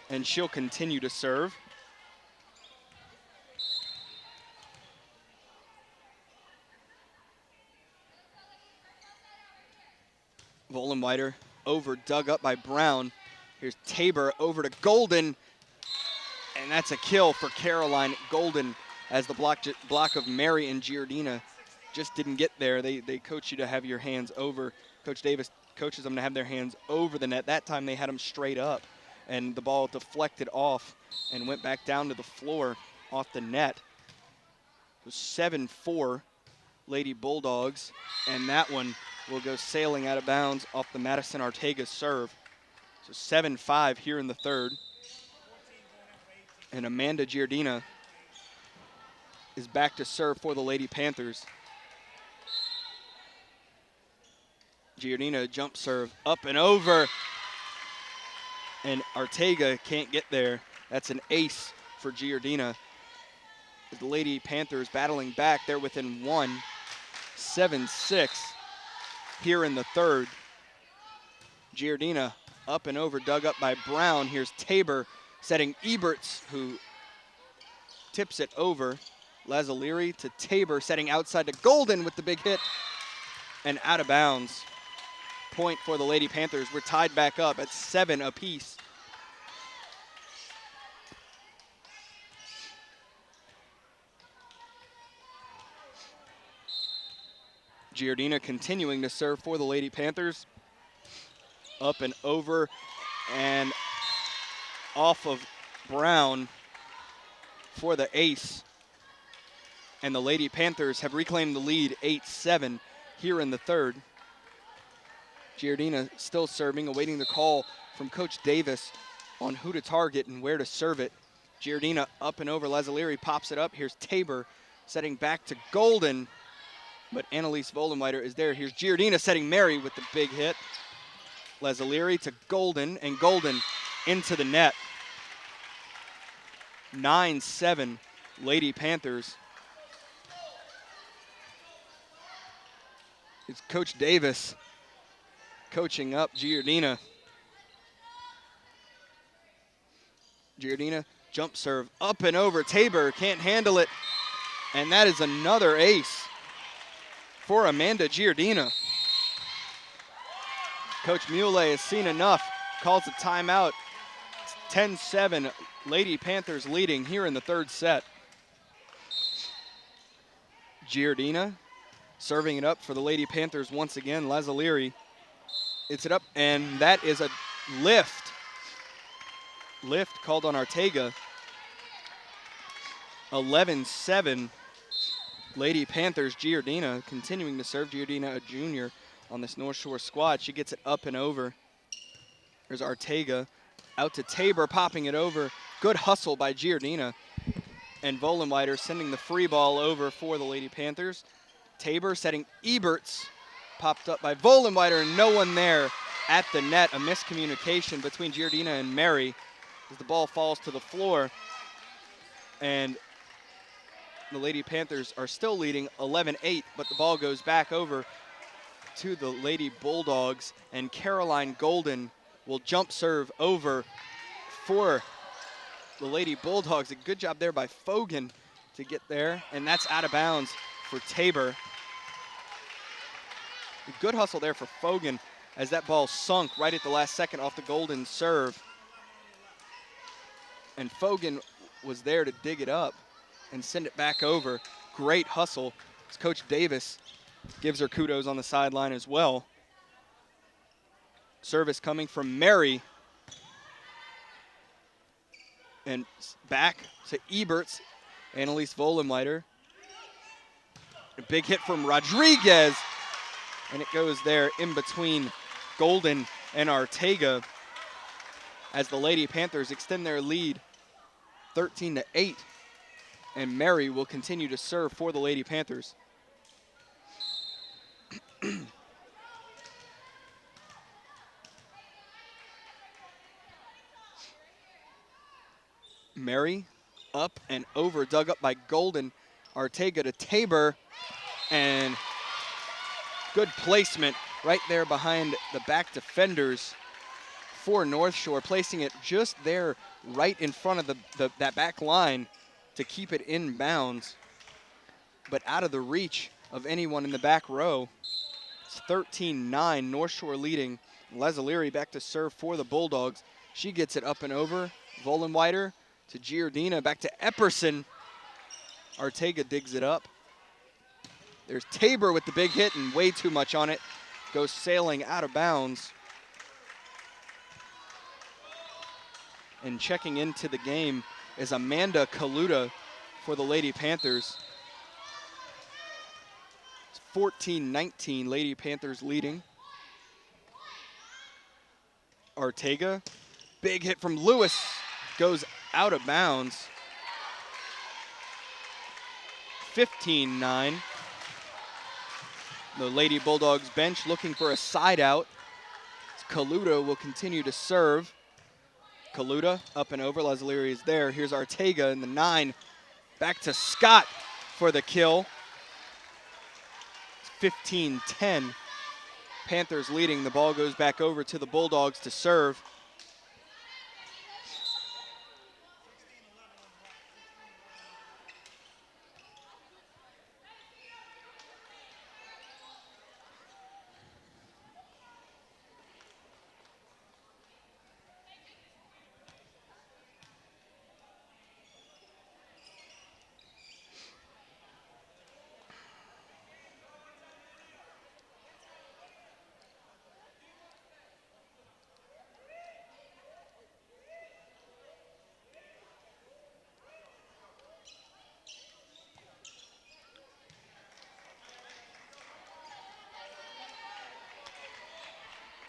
S1: and she'll continue to serve. Vollenweider over, dug up by Brown. Here's Tabor over to Golden, and that's a kill for Caroline Golden as the block of Mary and Giardina just didn't get there. They coach you to have your hands over. Coach Davis coaches them to have their hands over the net. That time they had them straight up, and the ball deflected off and went back down to the floor off the net. It was 7-4 Lady Bulldogs, and that one will go sailing out of bounds off the Madison Ortega serve. So 7-5 here in the third. And Amanda Giardina is back to serve for the Lady Panthers. Giardina jump serve up and over, and Ortega can't get there. That's an ace for Giardina. The Lady Panthers battling back. They're within one. 7-6 here in the third. Giardina up and over, dug up by Brown. Here's Tabor setting Eberts, who tips it over. Lazzaliri to Tabor, setting outside to Golden with the big hit, and out of bounds. Point for the Lady Panthers. We're tied back up at 7 apiece. Giardina continuing to serve for the Lady Panthers. Up and over and off of Brown for the ace. And the Lady Panthers have reclaimed the lead 8-7 here in the third. Giardina still serving, awaiting the call from Coach Davis on who to target and where to serve it. Giardina up and over. Lazzaliri pops it up. Here's Tabor setting back to Golden, but Annalise Vollenweider is there. Here's Giardina setting Mary with the big hit. Lazzaliri to Golden, and Golden into the net. 9-7 Lady Panthers. It's Coach Davis coaching up Giardina. Giardina Jump serve up and over. Tabor can't handle it. And that is another ace for Amanda Giardina. Coach Muley has seen enough, calls a timeout. It's 10-7, Lady Panthers leading here in the third set. Giardina serving it up for the Lady Panthers once again. Lazzaliri hits it up, and that is a lift. Lift called on Ortega. 11-7, Lady Panthers. Giardina continuing to serve. Giardina, a junior on this North Shore squad. She gets it up and over. There's Ortega out to Tabor, popping it over. Good hustle by Giardina. And Vollenweider sending the free ball over for the Lady Panthers. Tabor setting Eberts, popped up by Vollenweider, and no one there at the net. A miscommunication between Giardina and Mary as the ball falls to the floor. And the Lady Panthers are still leading 11-8, but the ball goes back over to the Lady Bulldogs, and Caroline Golden will jump serve over for the Lady Bulldogs. A good job there by Fogan to get there, and that's out of bounds for Tabor. A good hustle there for Fogan as that ball sunk right at the last second off the Golden serve. And Fogan was there to dig it up and send it back over. Great hustle as Coach Davis gives her kudos on the sideline as well. Service coming from Mary. And back to Eberts, Annalise Vollenweider. A big hit from Rodriguez, and it goes there in between Golden and Ortega as the Lady Panthers extend their lead 13-8, and Mary will continue to serve for the Lady Panthers. Mary up and over, dug up by Golden. Ortega to Tabor, and good placement right there behind the back defenders for North Shore, placing it just there right in front of that back line to keep it in bounds, but out of the reach of anyone in the back row. It's 13-9, North Shore leading. Lazzaliri back to serve for the Bulldogs. She gets it up and over. Vollenweider to Giardina, back to Epperson. Ortega digs it up. There's Tabor with the big hit and way too much on it. Goes sailing out of bounds. And checking into the game is Amanda Kaluta for the Lady Panthers. It's 14-19, Lady Panthers leading. Ortega, big hit from Lewis, goes out of bounds. 15-9. The Lady Bulldogs bench looking for a side out. Kaluta will continue to serve. Kaluta up and over. Lazzaliri is there. Here's Ortega in the 9. Back to Scott for the kill. 15-10. Panthers leading. The ball goes back over to the Bulldogs to serve.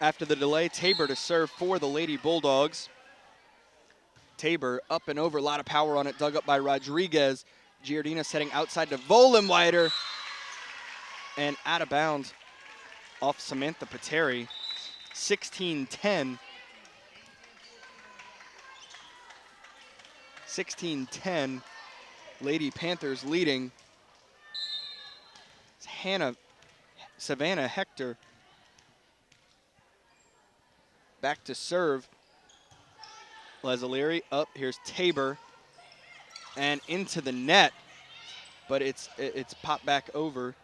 S1: After the delay, Tabor to serve for the Lady Bulldogs. Tabor up and over, a lot of power on it, dug up by Rodriguez. Giardina setting outside to Vollenweider. And out of bounds off Samantha Pateri. 16-10. 16-10, Lady Panthers leading. It's Savannah Hector back to serve. Lazzaliri up, here's Tabor. and into the net, but it's popped back over.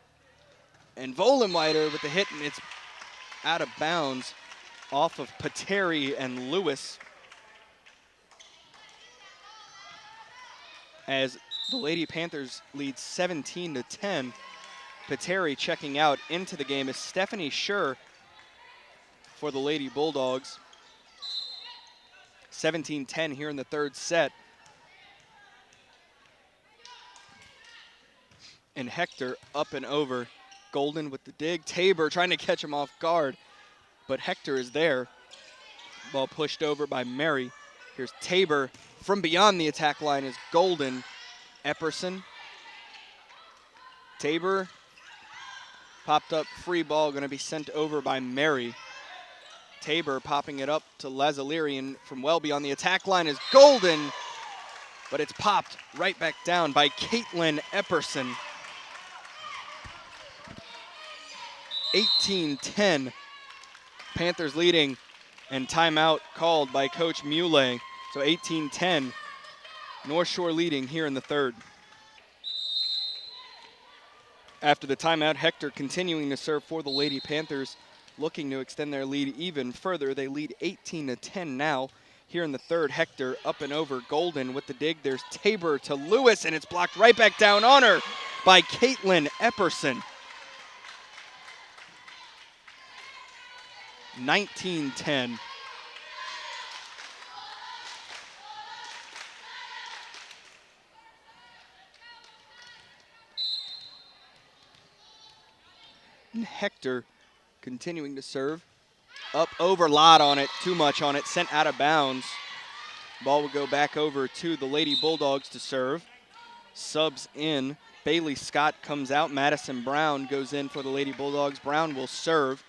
S1: And Vollenweider with the hit, and it's out of bounds off of Pateri and Lewis, as the Lady Panthers lead 17-10. Pateri checking out into the game is Stephanie Schur for the Lady Bulldogs. 17-10 here in the third set. And Hector up and over. Golden with the dig. Tabor trying to catch him off guard, but Hector is there. Ball pushed over by Mary. Here's Tabor from beyond the attack line is Golden. Epperson. Tabor popped up, free ball, going to be sent over by Mary. Tabor popping it up to Lazalirian from well beyond the attack line is Golden, but it's popped right back down by Caitlin Epperson. 18-10, Panthers leading, and timeout called by Coach Muley. So 18-10, North Shore leading here in the third. After the timeout, Hector continuing to serve for the Lady Panthers, looking to extend their lead even further. They lead 18-10 now. Here in the third, Hector up and over. Golden with the dig. There's Tabor to Lewis, and it's blocked right back down on her by Caitlin Epperson. 19-10. And Hector continuing to serve. Up over, lot on it, too much on it, sent out of bounds. Ball will go back over to the Lady Bulldogs to serve. Subs in. Bailey Scott comes out. Madison Brown goes in for the Lady Bulldogs. Brown will serve.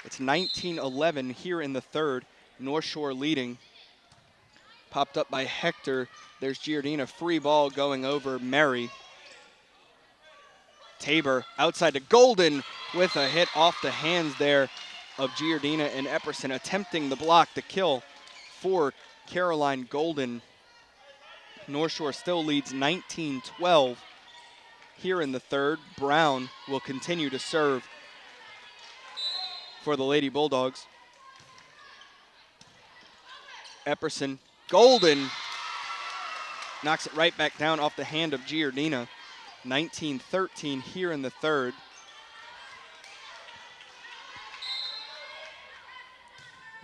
S1: It's 19-11 here in the third. North Shore leading. Popped up by Hector. There's Giardina. Free ball going over Mary. Tabor outside to Golden with a hit off the hands there of Giardina and Epperson, attempting the block, the kill for Caroline Golden. North Shore still leads 19-12 here in the third. Brown will continue to serve for the Lady Bulldogs. Epperson, Golden knocks it right back down off the hand of Giardina. 19-13 here in the third.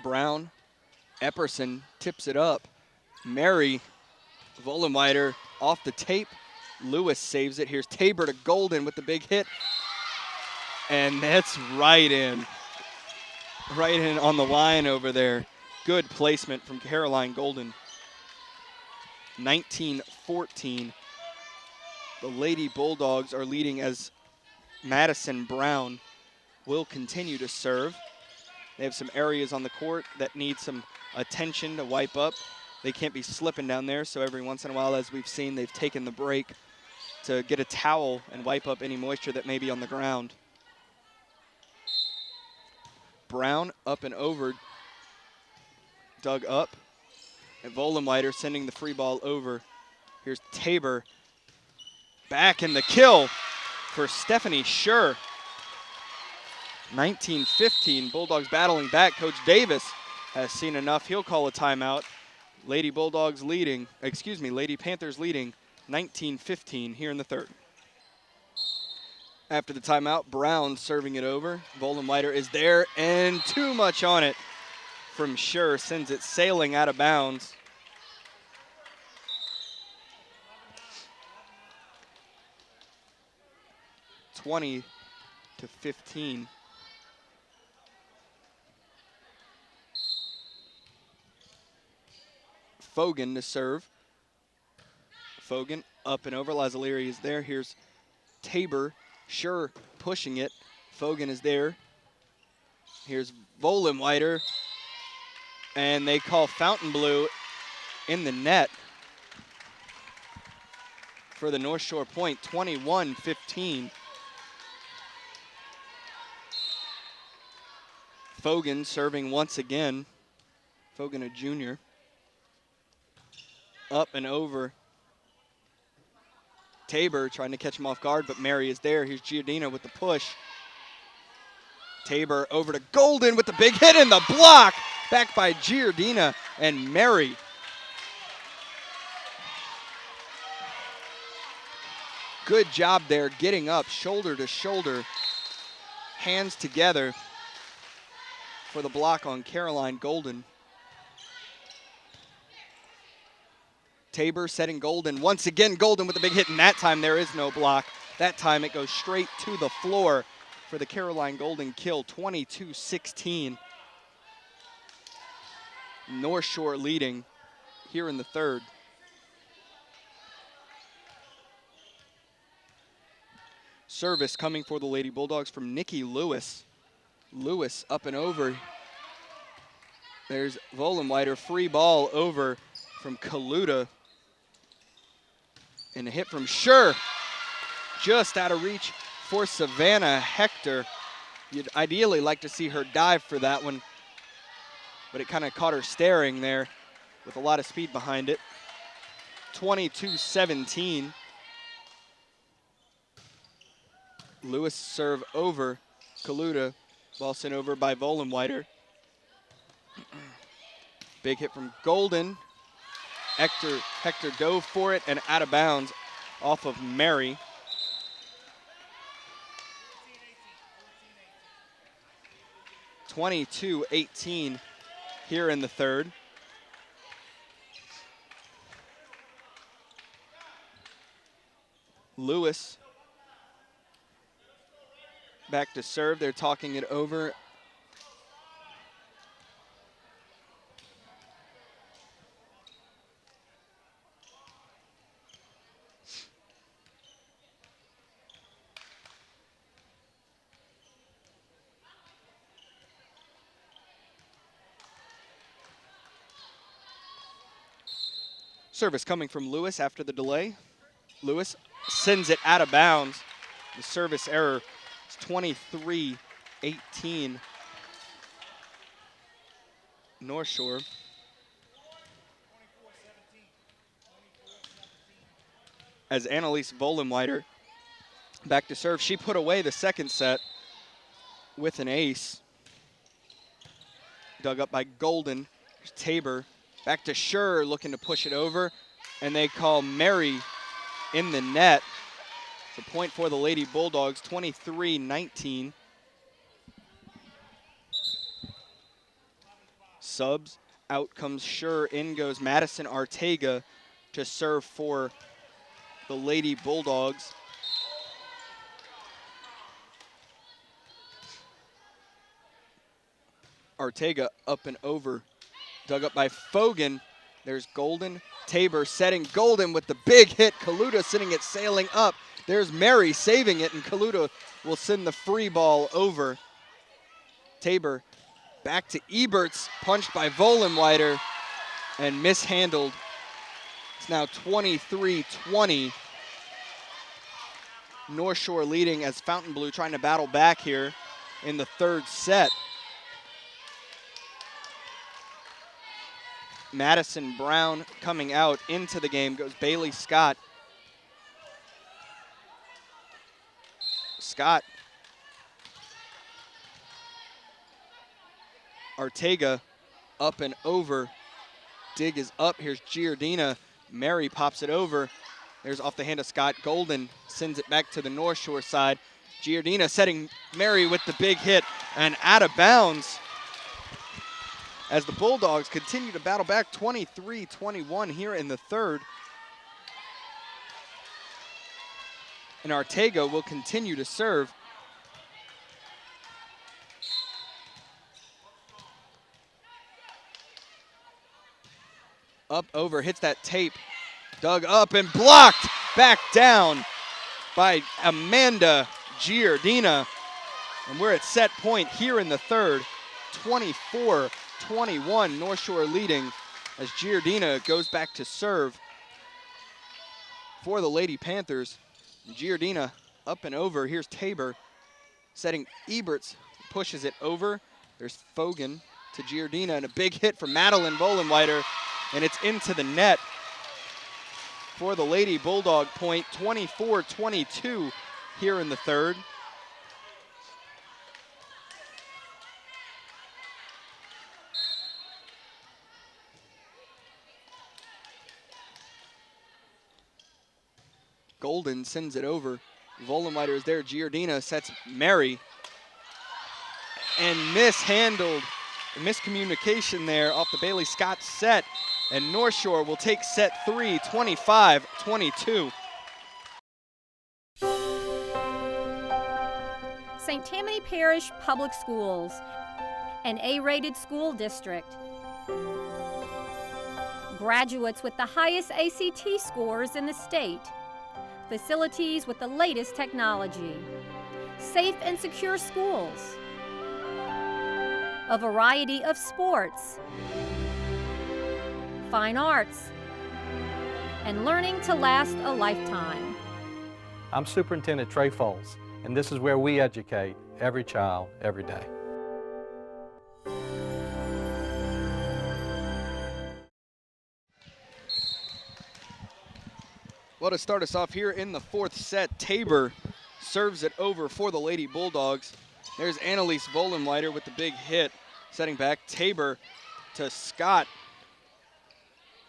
S1: Brown, Epperson tips it up. Mary, Vollenweider off the tape. Lewis saves it. Here's Tabor to Golden with the big hit. And that's right in. Right in on the line over there. Good placement from Caroline Golden. 19-14. The Lady Bulldogs are leading as Madison Brown will continue to serve. They have some areas on the court that need some attention to wipe up. They can't be slipping down there, so every once in a while, as we've seen, they've taken the break to get a towel and wipe up any moisture that may be on the ground. Brown up and over, dug up, and Vollenweider sending the free ball over. Here's Tabor, back in the kill for Stephanie Schur. 19-15, Bulldogs battling back. Coach Davis has seen enough. He'll call a timeout. Lady Panthers leading 19-15 here in the third. After the timeout, Brown serving it over. Vollenweider is there, and too much on it from Schur, sends it sailing out of bounds. (20-15). Fogan to serve. Fogan up and over. Lazzaleri is there. Here's Tabor. Schur pushing it. Fogan is there. Here's Vollenweider. And they call Fontainebleau in the net for the North Shore point, 21-15. Fogan serving once again. Fogan, a junior. Up and over. Tabor trying to catch him off guard, but Mary is there. Here's Giordina with the push. Tabor over to Golden with the big hit in the block. Back by Giordina and Mary. Good job there getting up shoulder to shoulder, hands together for the block on Caroline Golden. Tabor setting Golden. Once again, Golden with the big hit, and that time there is no block. That time it goes straight to the floor for the Caroline Golden kill, 22-16. North Shore leading here in the third. Service coming for the Lady Bulldogs from Nikki Lewis. Lewis up and over. There's Vollenweider, free ball over from Kaluta. And a hit from Schur. Just out of reach for Savannah Hector. You'd ideally like to see her dive for that one, but it kind of caught her staring there with a lot of speed behind it. 22-17. Lewis serve over Kaluta. Ball sent over by Vollenweider. Big hit from Golden. Hector dove for it and out of bounds off of Mary. (22-18) here in the third. Lewis back to serve. They're talking it over. Service coming from Lewis after the delay. Lewis sends it out of bounds. The service error is 23-18. North Shore. As Annalise Vollenweider back to serve. She put away the second set with an ace. Dug up by Golden. There's Tabor. Back to Schur, looking to push it over, and they call Mary in the net. It's a point for the Lady Bulldogs, 23-19. Subs, out comes Schur, in goes Madison Artega to serve for the Lady Bulldogs. Artega up and over. Dug up by Fogan. There's Golden. Tabor setting Golden with the big hit. Kaluta sending it sailing up. There's Mary saving it, and Kaluta will send the free ball over. Tabor back to Eberts, punched by Vollenweider and mishandled. It's now 23-20. North Shore leading as Fontainebleau trying to battle back here in the third set. Madison Brown coming out into the game. Goes Bailey Scott. Scott. Artega up and over. Dig is up. Here's Giordina. Mary pops it over. There's off the hand of Scott. Golden sends it back to the North Shore side. Giordina setting Mary with the big hit and out of bounds. As the Bulldogs continue to battle back, 23-21 here in the third. And Artega will continue to serve. Up over, hits that tape. Dug up and blocked. Back down by Amanda Giordina. And we're at set point here in the third. 24-21, North Shore leading as Giordina goes back to serve for the Lady Panthers. Giordina up and over. Here's Tabor setting Eberts, pushes it over. There's Fogan to Giordina and a big hit from Madeline Vollenweider, and it's into the net for the Lady Bulldog point, 24-22 here in the third. Golden sends it over. Vollenweider is there. Giardina sets Mary. And mishandled. Miscommunication there off the Bailey Scott set. And Northshore will take set 3, 25-22.
S4: St. Tammany Parish Public Schools, an A-rated school district. Graduates with the highest ACT scores in the state. Facilities with the latest technology. Safe and secure schools. A variety of sports, fine arts, and learning to last a lifetime.
S5: I'm Superintendent Trey Foles, and this is where we educate every child, every day.
S1: Well, to start us off here in the fourth set, Tabor serves it over for the Lady Bulldogs. There's Annalise Vollenweider with the big hit. Setting back, Tabor to Scott.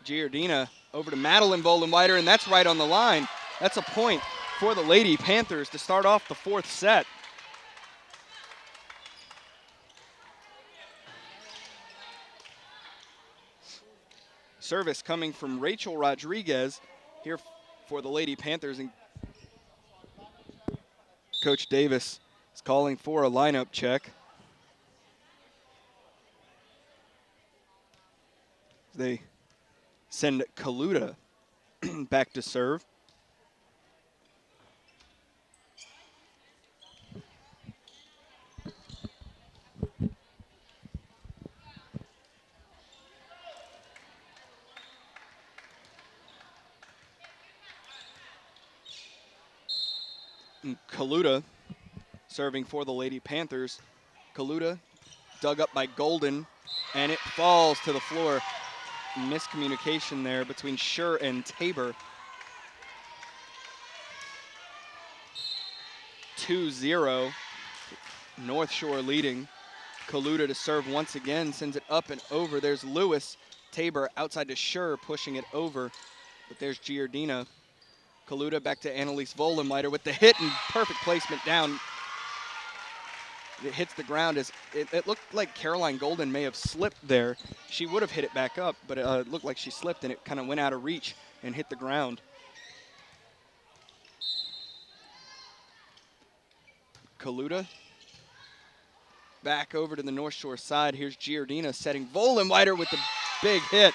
S1: Giardina over to Madeline Vollenweider, and that's right on the line. That's a point for the Lady Panthers to start off the fourth set. Service coming from Rachel Rodriguez here for the Lady Panthers, and Coach Davis is calling for a lineup check. They send Kaluta back to serve. And Kaluta serving for the Lady Panthers. Kaluta dug up by Golden, and it falls to the floor. Miscommunication there between Schur and Tabor. 2-0, Northshore leading. Kaluta to serve once again, sends it up and over. There's Lewis. Tabor outside to Schur, pushing it over. But there's Giardina. Kaluta back to Annalise Vollenweider with the hit and perfect placement down. It hits the ground. As it looked like Caroline Golden may have slipped there. She would have hit it back up, but it looked like she slipped and it kind of went out of reach and hit the ground. Kaluta back over to the North Shore side. Here's Giardina setting Vollenweider with the big hit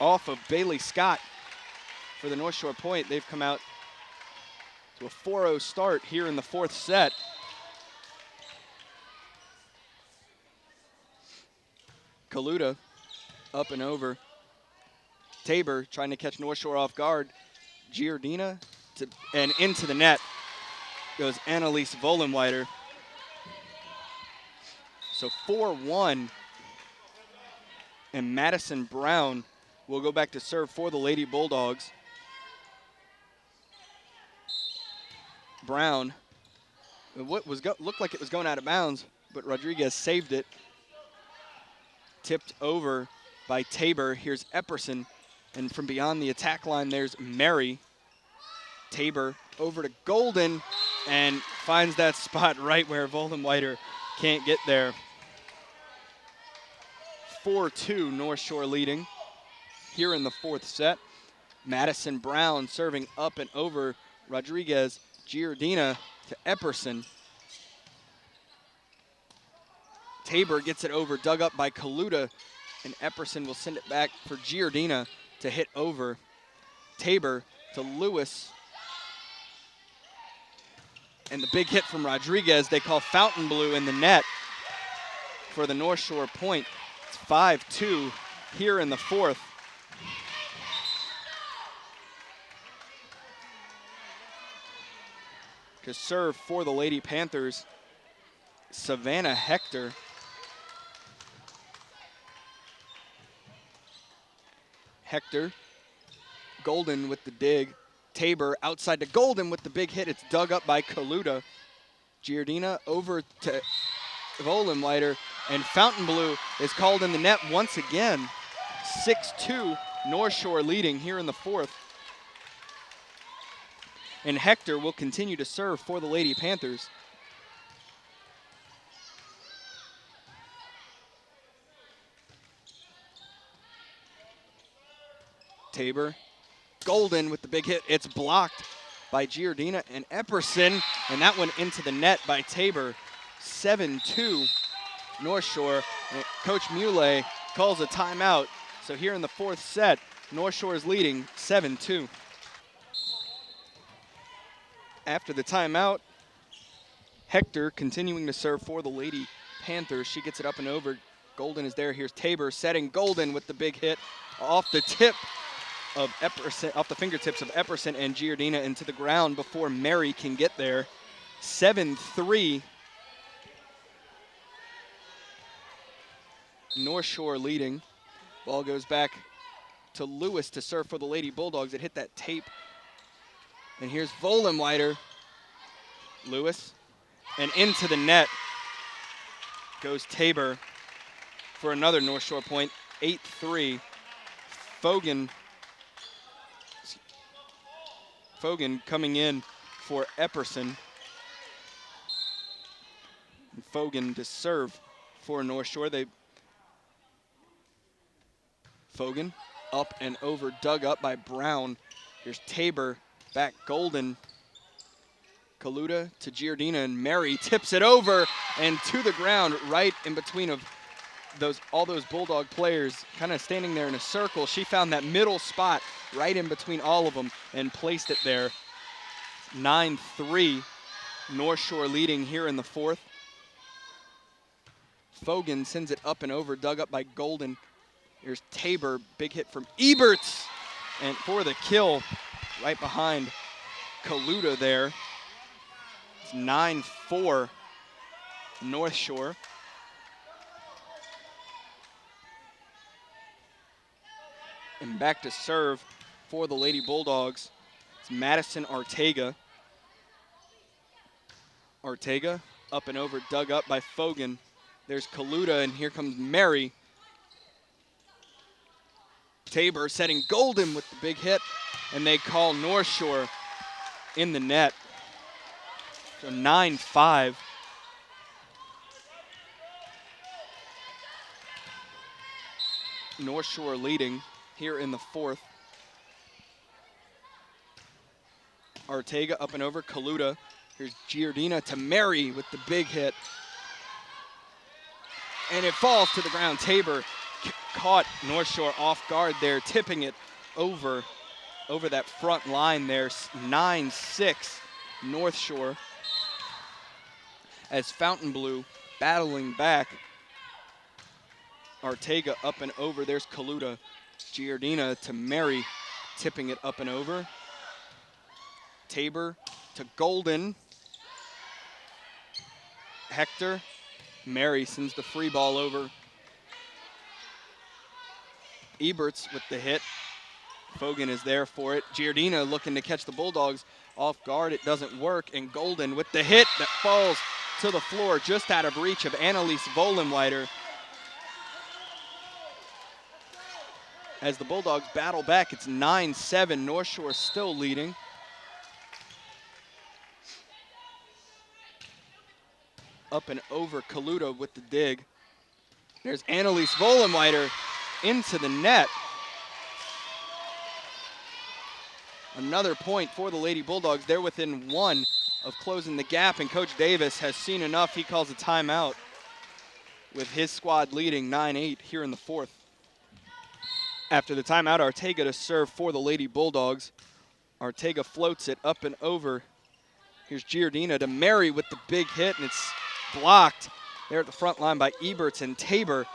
S1: off of Bailey Scott for the North Shore point. They've come out to a 4-0 start here in the fourth set. Kaluta up and over. Tabor trying to catch North Shore off guard. Giardina and into the net goes Annalise Vollenweider. So 4-1. And Madison Brown will go back to serve for the Lady Bulldogs. Brown, looked like it was going out of bounds, but Rodriguez saved it. Tipped over by Tabor. Here's Epperson, and from beyond the attack line, there's Mary. Tabor over to Golden, and finds that spot right where Vollenweider can't get there. 4-2, North Shore leading here in the fourth set. Madison Brown serving up and over Rodriguez. Giardina to Epperson. Tabor gets it over, dug up by Kaluta, and Epperson will send it back for Giardina to hit over. Tabor to Lewis. And the big hit from Rodriguez, they call Fontainebleau in the net for the North Shore point. It's 5-2 here in the fourth. To serve for the Lady Panthers, Savannah Hector. Hector, Golden with the dig. Tabor outside to Golden with the big hit. It's dug up by Kaluta. Giardina over to Vollenweider, and Fontainebleau is called in the net once again. 6-2, North Shore leading here in the fourth. And Hector will continue to serve for the Lady Panthers. Tabor, Golden with the big hit. It's blocked by Giardina and Epperson, and that went into the net by Tabor. 7-2, North Shore. And Coach Muley calls a timeout. So here in the fourth set, North Shore is leading 7-2. After the timeout, Hector continuing to serve for the Lady Panthers. She gets it up and over. Golden is there. Here's Tabor setting Golden with the big hit off the tip of Epperson, off the fingertips of Epperson and Giardina into the ground before Mary can get there. 7-3. North Shore leading. Ball goes back to Lewis to serve for the Lady Bulldogs. It hit that tape. And here's Vollenweider. Lewis. And into the net goes Tabor for another North Shore point. 8-3. Fogan coming in for Epperson. And Fogan to serve for North Shore. Fogan up and over, dug up by Brown. Here's Tabor, back Golden. Kaluta to Giardina, and Mary tips it over and to the ground right in between of all those Bulldog players kind of standing there in a circle. She found that middle spot right in between all of them and placed it there. 9-3, North Shore leading here in the fourth. Fogan sends it up and over, dug up by Golden. Here's Tabor, big hit from Eberts, and for the kill right behind Kaluta there. It's 9-4, North Shore. And back to serve for the Lady Bulldogs. It's Madison Ortega. Ortega up and over, dug up by Fogan. There's Kaluta, and here comes Mary. Tabor setting Golden with the big hit, and they call North Shore in the net. So 9-5. North Shore leading here in the fourth. Ortega up and over, Kaluta. Here's Giardina to Mary with the big hit. And it falls to the ground. Tabor caught North Shore off guard there, tipping it over that front line there. 9-6, North Shore. As Fontainebleau battling back. Ortega up and over. There's Kaluta. Giardina to Mary, tipping it up and over. Tabor to Golden. Hector. Mary sends the free ball over. Eberts with the hit. Fogan is there for it. Giardina looking to catch the Bulldogs off guard. It doesn't work. And Golden with the hit that falls to the floor just out of reach of Annalise Vollenweider. As the Bulldogs battle back, it's 9-7. North Shore still leading. Up and over Kaluta with the dig. There's Annalise Vollenweider into the net. Another point for the Lady Bulldogs. They're within one of closing the gap, and Coach Davis has seen enough. He calls a timeout with his squad leading 9-8 here in the fourth. After the timeout, Ortega to serve for the Lady Bulldogs. Ortega floats it up and over. Here's Giardina to Mary with the big hit, and it's blocked there at the front line by Eberts and Tabor.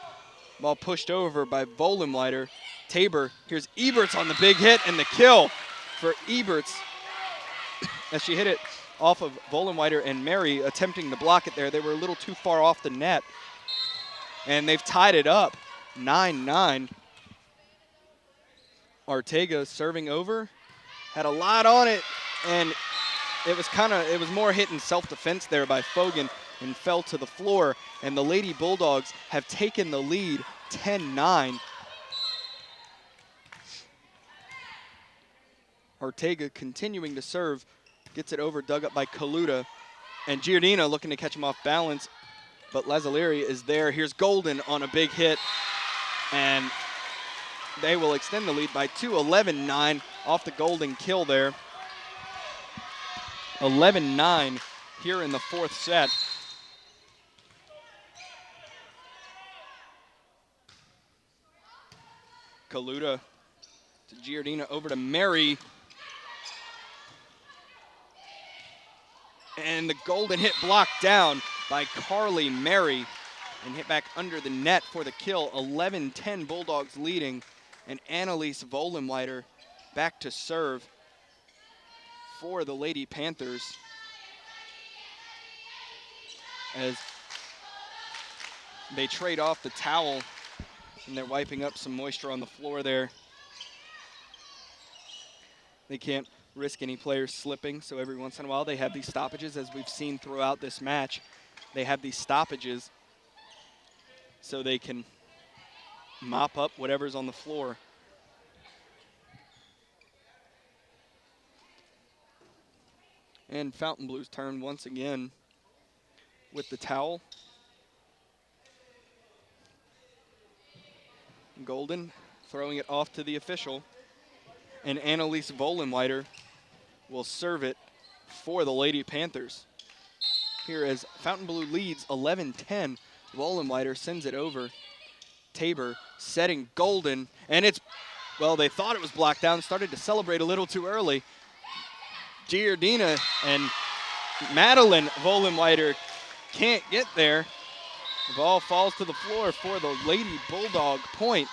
S1: Ball pushed over by Vollenweider. Tabor, here's Eberts on the big hit, and the kill for Eberts as she hit it off of Vollenweider and Mary attempting to block it there. They were a little too far off the net, and they've tied it up 9-9. Ortega serving over, had a lot on it, and it was more hit in self-defense there by Fogan and fell to the floor, and the Lady Bulldogs have taken the lead 10-9. Ortega continuing to serve, gets it over, dug up by Kaluta, and Giardina looking to catch him off balance, but Lazzalieri is there. Here's Golden on a big hit, and they will extend the lead by 2, 11-9 off the Golden kill there. 11-9 here in the fourth set. Kaluta to Giardina, over to Mary. And the Golden hit blocked down by Carly Mary and hit back under the net for the kill. 11-10 Bulldogs leading, and Annalise Volenweider back to serve for the Lady Panthers as they trade off the towel, and they're wiping up some moisture on the floor there. They can't risk any players slipping, so every once in a while they have these stoppages, as we've seen throughout this match. They have these stoppages so they can mop up whatever's on the floor. And Fontainebleau's turn once again with the towel. Golden throwing it off to the official. And Annalise Volenweider will serve it for the Lady Panthers. Here as Fontainebleau leads 11-10, Volenweider sends it over. Tabor setting Golden, and it's, well, they thought it was blocked down, started to celebrate a little too early. Giardina and Madeline Volenweider can't get there. The ball falls to the floor for the Lady Bulldog point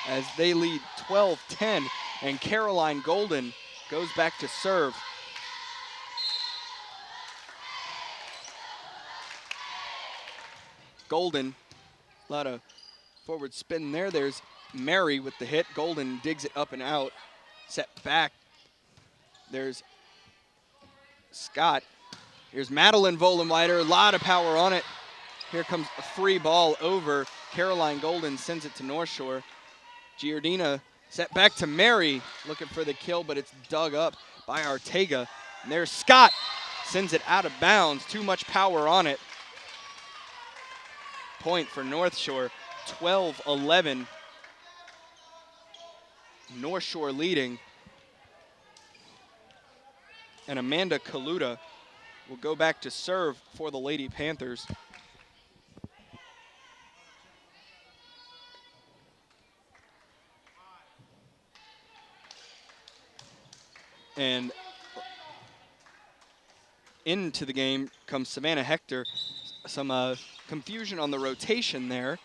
S1: as they lead 12-10, and Caroline Golden goes back to serve. Golden, a lot of forward spin there. There's Mary with the hit. Golden digs it up and out. Set back. There's Scott. Here's Madeline Volenweider. A lot of power on it. Here comes a free ball over. Caroline Golden sends it to Northshore. Giardina set back to Mary, looking for the kill, but it's dug up by Ortega. And there's Scott. Sends it out of bounds. Too much power on it. Point for Northshore. 12-11. Northshore leading. And Amanda Kaluta will go back to serve for the Lady Panthers. And into the game comes Savannah Hector. Some confusion on the rotation there.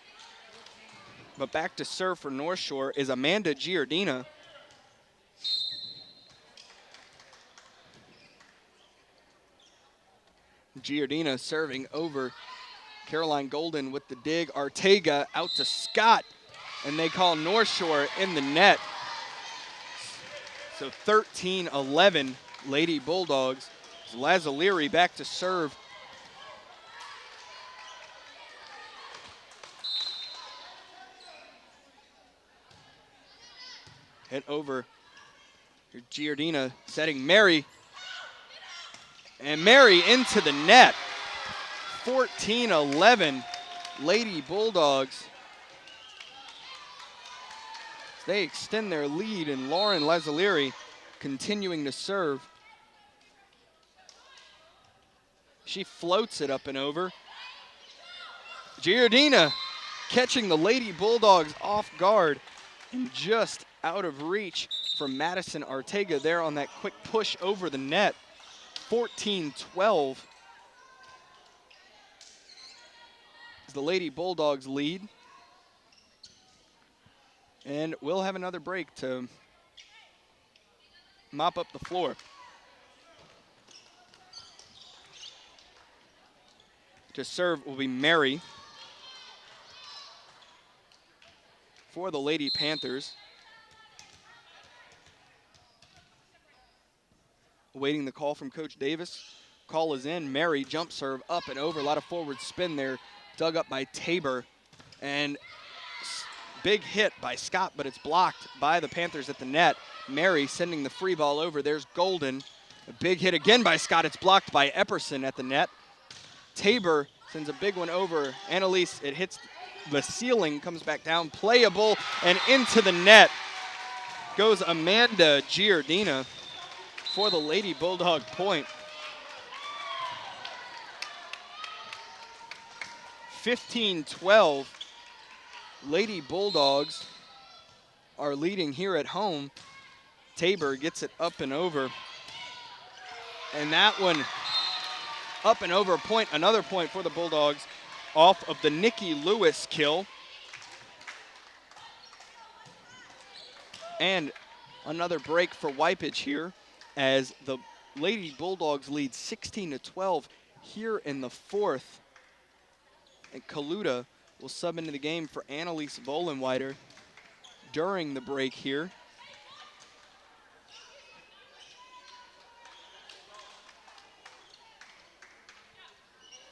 S1: But back to serve for Northshore is Amanda Giardina. Giardina serving over. Caroline Golden with the dig. Ortega out to Scott. And they call Northshore in the net. So 13-11 Lady Bulldogs. Lazzalieri back to serve. Hit over. Here Giardina setting Mary. And Mary into the net. 14-11 Lady Bulldogs. They extend their lead, and Lauren Lazzalieri continuing to serve. She floats it up and over. Giardina catching the Lady Bulldogs off guard and just out of reach from Madison Ortega there on that quick push over the net. 14-12 is the Lady Bulldogs lead. And we'll have another break to mop up the floor. To serve will be Mary for the Lady Panthers. awaiting the call from Coach Davis. Call is in. Mary jump serve up and over. A lot of forward spin there. Dug up by Tabor. And big hit by Scott, but it's blocked by the Panthers at the net. Mary sending the free ball over. There's Golden. A big hit again by Scott. It's blocked by Epperson at the net. Tabor sends a big one over. Annalise, it hits the ceiling, comes back down, playable, and into the net goes Amanda Giardina for the Lady Bulldog point. 15-12. Lady Bulldogs are leading here at home. Tabor gets it up and over. And that one up and over, point, another point for the Bulldogs off of the Nikki Lewis kill. And another break for Wypage here as the Lady Bulldogs lead 16-12 here in the fourth. And Kaluta will sub into the game for Annalise Vollenweider during the break here.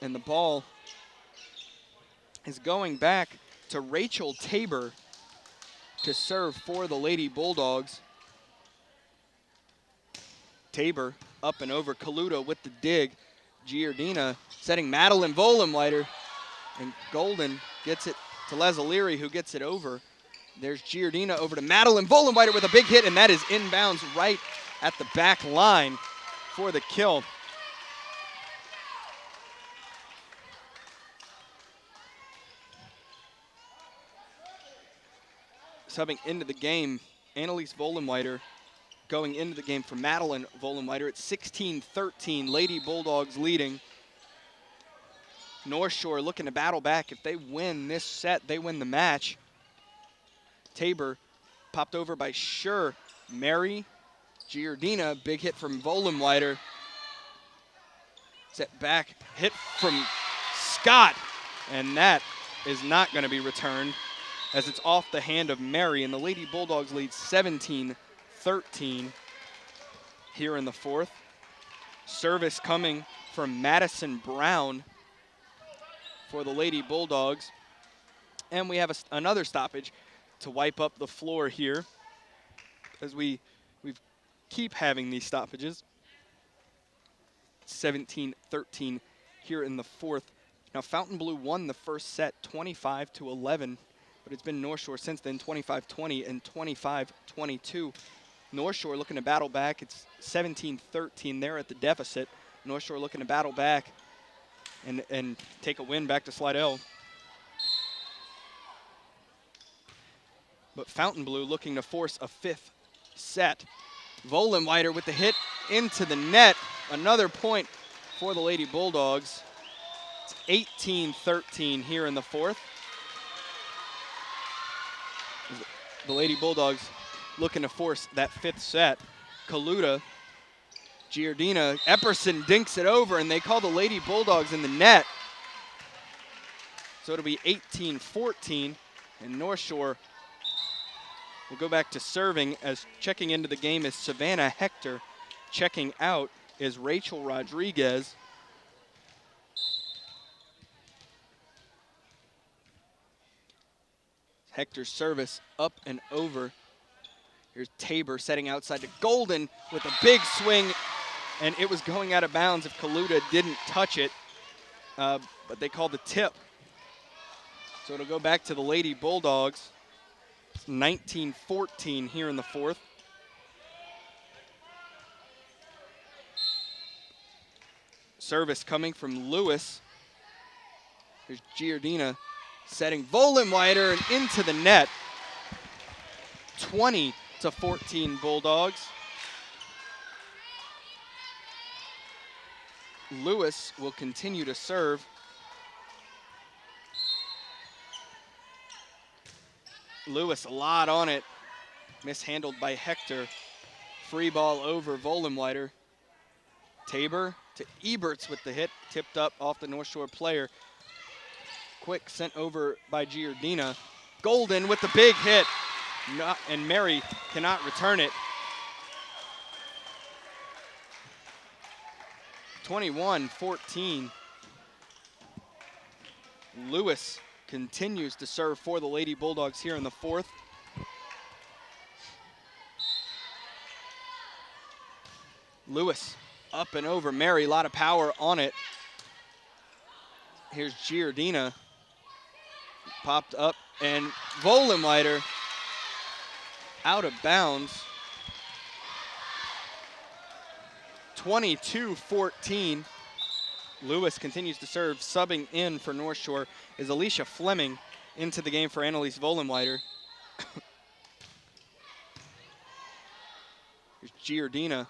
S1: And the ball is going back to Rachel Tabor to serve for the Lady Bulldogs. Tabor up and over. Kaluta with the dig. Giardina setting Madeline Vollenweider. And Golden gets it to Les O'Leary, who gets it over. There's Giardina over to Madeline Vollenweider with a big hit, and that is inbounds right at the back line for the kill. Subbing into the game, Annalise Vollenweider going into the game for Madeline Vollenweider at 16-13. Lady Bulldogs leading. Northshore looking to battle back. If they win this set, they win the match. Tabor popped over by Schur. Mary, Giardina, big hit from Vollenweider. Set back, hit from Scott, and that is not going to be returned as it's off the hand of Mary, and the Lady Bulldogs lead 17-13 here in the fourth. Service coming from Madison Brown for the Lady Bulldogs. And we have another stoppage to wipe up the floor here as we keep having these stoppages. 17-13 here in the fourth. Now Fontainebleau won the first set 25-11, but it's been Northshore since then, 25-20 and 25-22. Northshore looking to battle back. It's 17-13 there at the deficit. Northshore looking to battle back and take a win back to Slidell. But Fontainebleau looking to force a fifth set. Vollenweider with the hit into the net. Another point for the Lady Bulldogs. It's 18-13 here in the fourth. The Lady Bulldogs looking to force that fifth set. Kaluta, Giardina, Epperson dinks it over, and they call the Lady Bulldogs in the net. So it'll be 18-14, and Northshore will go back to serving as checking into the game is Savannah Hector. Checking out is Rachel Rodriguez. Hector's service up and over. Here's Tabor setting outside to Golden with a big swing, and it was going out of bounds if Kaluta didn't touch it, but they called the tip. So it'll go back to the Lady Bulldogs. It's 19-14 here in the fourth. Service coming from Lewis. Here's Giardina setting Vollenweider and into the net. 20-14 Bulldogs. Lewis will continue to serve. Lewis a lot on it. Mishandled by Hector. Free ball over Vollenweider. Tabor to Eberts with the hit. Tipped up off the North Shore player. Quick sent over by Giardina. Golden with the big hit. And Mary cannot return it. 21-14. Lewis continues to serve for the Lady Bulldogs here in the fourth. Lewis up and over Mary, a lot of power on it. Here's Giardina, popped up, and Vollenweider out of bounds. 22-14. Lewis continues to serve. Subbing in for North Shore is Alicia Fleming into the game for Annalise Vollenweider. Here's Giardina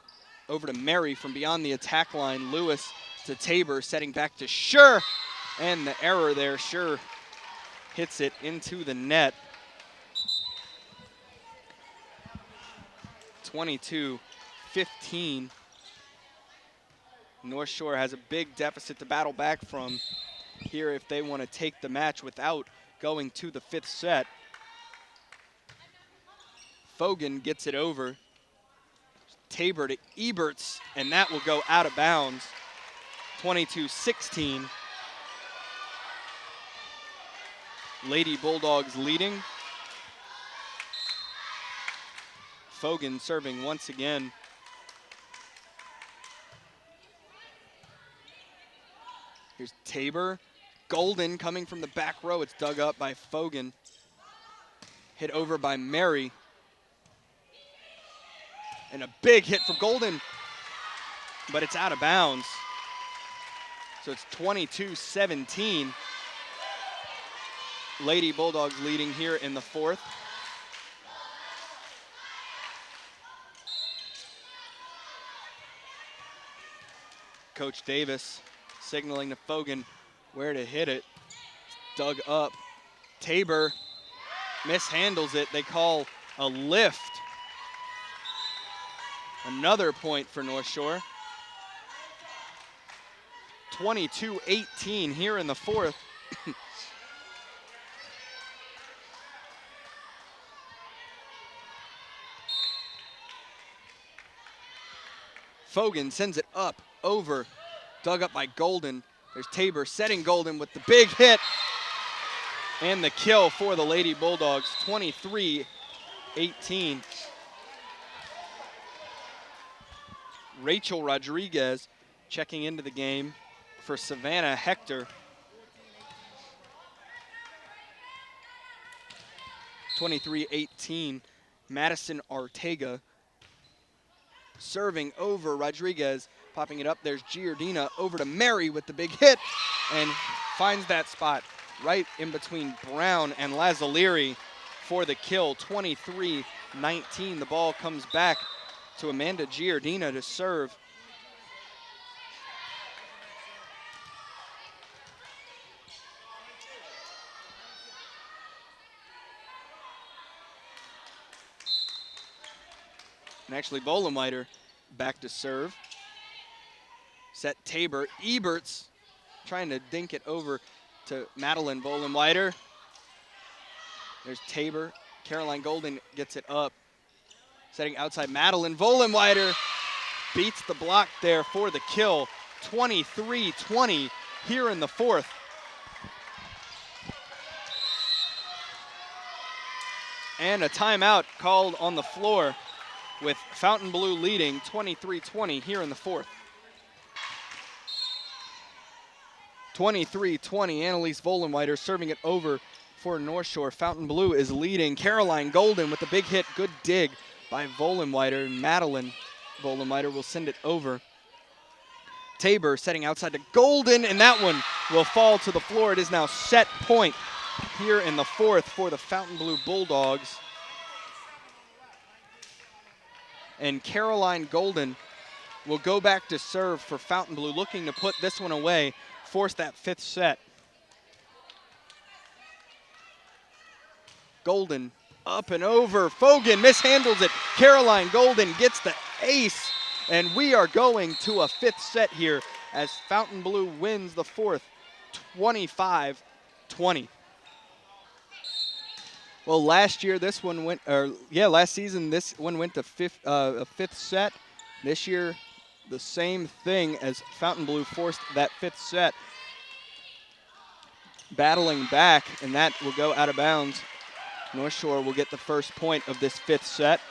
S1: over to Mary from beyond the attack line. Lewis to Tabor, setting back to Schur. And the error there, Schur hits it into the net. 22-15. North Shore has a big deficit to battle back from here if they want to take the match without going to the fifth set. Fogan gets it over. Tabor to Eberts, and that will go out of bounds. 22-16. Lady Bulldogs leading. Fogan serving once again. Here's Tabor. Golden coming from the back row. It's dug up by Fogan. Hit over by Mary. And a big hit from Golden, but it's out of bounds. So it's 22-17. Lady Bulldogs leading here in the fourth. Coach Davis signaling to Fogan where to hit it. It's dug up. Tabor mishandles it. They call a lift. Another point for North Shore. 22-18 here in the fourth. Fogan sends it up, over, dug up by Golden. There's Tabor setting Golden with the big hit. And the kill for the Lady Bulldogs, 23-18. Rachel Rodriguez checking into the game for Savannah Hector. 23-18, Madison Ortega serving over Rodriguez, popping it up. There's Giardina over to Mary with the big hit and finds that spot right in between Brown and Lazzaliri for the kill. 23-19, the ball comes back to Amanda Giardina to serve. And actually Vollenweider back to serve. Set Tabor. Eberts trying to dink it over to Madeline Vollenweider. There's Tabor. Caroline Golden gets it up. Setting outside Madeline Vollenweider beats the block there for the kill. 23-20 here in the fourth. And a timeout called on the floor with Fontainebleau leading 23-20 here in the fourth. 23-20, Annalise Vollenweider serving it over for North Shore. Fontainebleau is leading. Caroline Golden with the big hit, good dig by Vollenweider. Madeline Vollenweider will send it over. Tabor setting outside to Golden, and that one will fall to the floor. It is now set point here in the fourth for the Fontainebleau Bulldogs. And Caroline Golden will go back to serve for Fontainebleau, looking to put this one away, force that fifth set. Golden up and over. Fogan mishandles it. Caroline Golden gets the ace, and we are going to a fifth set here as Fontainebleau wins the fourth, 25-20. Well, last year this one went, last season this one went to a fifth set. This year the same thing as Fontainebleau forced that 5th set. Battling back, and that will go out of bounds. North Shore will get the first point of this 5th set.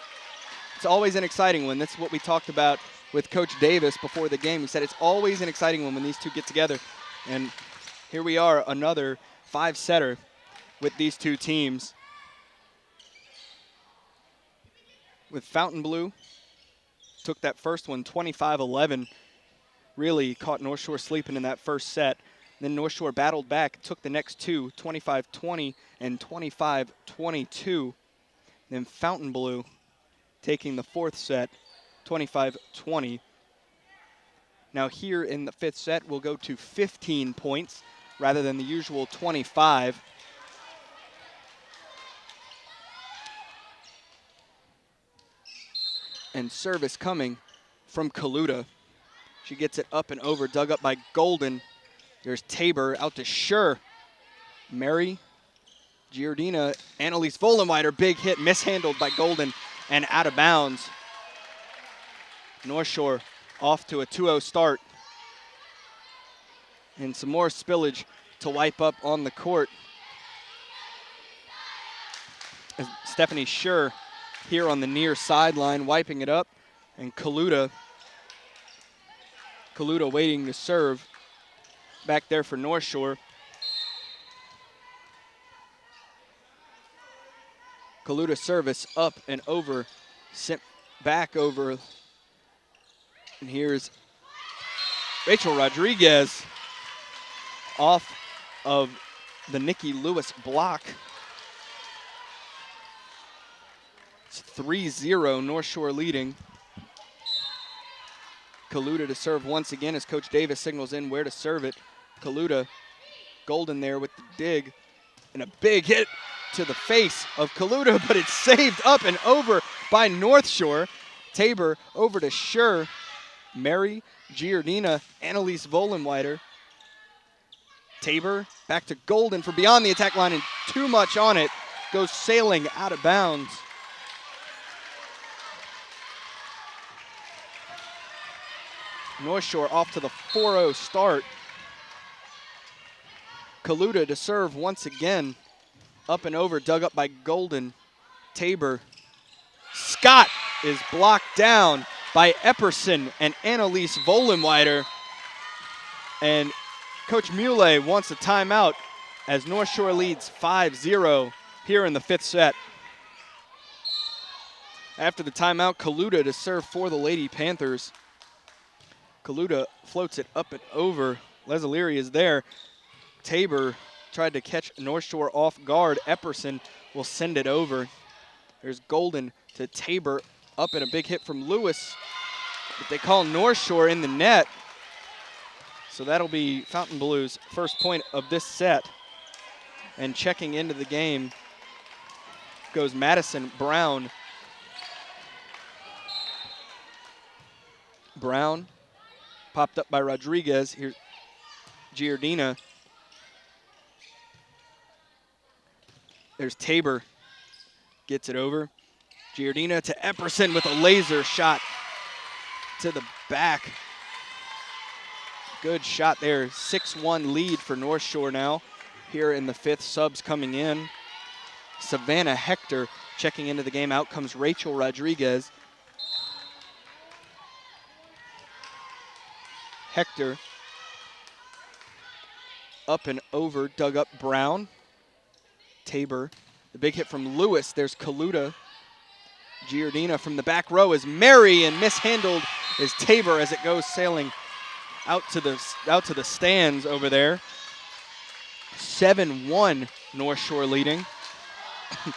S1: It's always an exciting one. That's what we talked about with Coach Davis before the game. He said it's always an exciting one when these two get together. And here we are, another 5-setter with these two teams. With Fontainebleau, took that first one 25-11. Really caught North Shore sleeping in that first set. Then North Shore battled back, took the next two, 25-20 and 25-22. Then Fontainebleau taking the 4th set, 25-20. Now here in the 5th set, we'll go to 15 points rather than the usual 25. And service coming from Kaluta. She gets it up and over, dug up by Golden. There's Tabor out to Schur. Mary, Giordina, Annalise Vollenweider, big hit, mishandled by Golden and out of bounds. North Shore off to a 2-0 start. And some more spillage to wipe up on the court. As Stephanie Schur here on the near sideline wiping it up. And Kaluta waiting to serve. Back there for North Shore. Kaluta service up and over, sent back over. And here's Rachel Rodriguez off of the Nikki Lewis block. It's 3-0, North Shore leading. Kaluta to serve once again as Coach Davis signals in where to serve it. Kaluta, Golden there with the dig, and a big hit to the face of Kaluta, but it's saved up and over by North Shore. Tabor over to Schur. Mary, Giordina, Annalise Vollenweider. Tabor back to Golden for beyond the attack line, and too much on it. Goes sailing out of bounds. North Shore off to the 4-0 start. Kaluta to serve once again. Up and over, dug up by Golden. Tabor. Scott is blocked down by Epperson and Annalise Vollenweider. And Coach Muley wants a timeout as North Shore leads 5-0 here in the 5th set. After the timeout, Kaluta to serve for the Lady Panthers. Kaluta floats it up and over. Leslie is there. Tabor tried to catch North Shore off guard. Epperson will send it over. There's Golden to Tabor, up and a big hit from Lewis. But they call North Shore in the net. So that'll be Fontainebleau's first point of this set. And checking into the game goes Madison Brown. Brown popped up by Rodriguez. Here's Giordina. There's Tabor. Gets it over. Giordina to Epperson with a laser shot to the back. Good shot there. 6-1 lead for North Shore now. Here in the 5th, subs coming in. Savannah Hector checking into the game. Out comes Rachel Rodriguez. Hector up and over, dug up Brown. Tabor, the big hit from Lewis. There's Kaluta. Giordina from the back row is Mary, and mishandled is Tabor as it goes sailing out to the stands over there. 7-1 North Shore leading. The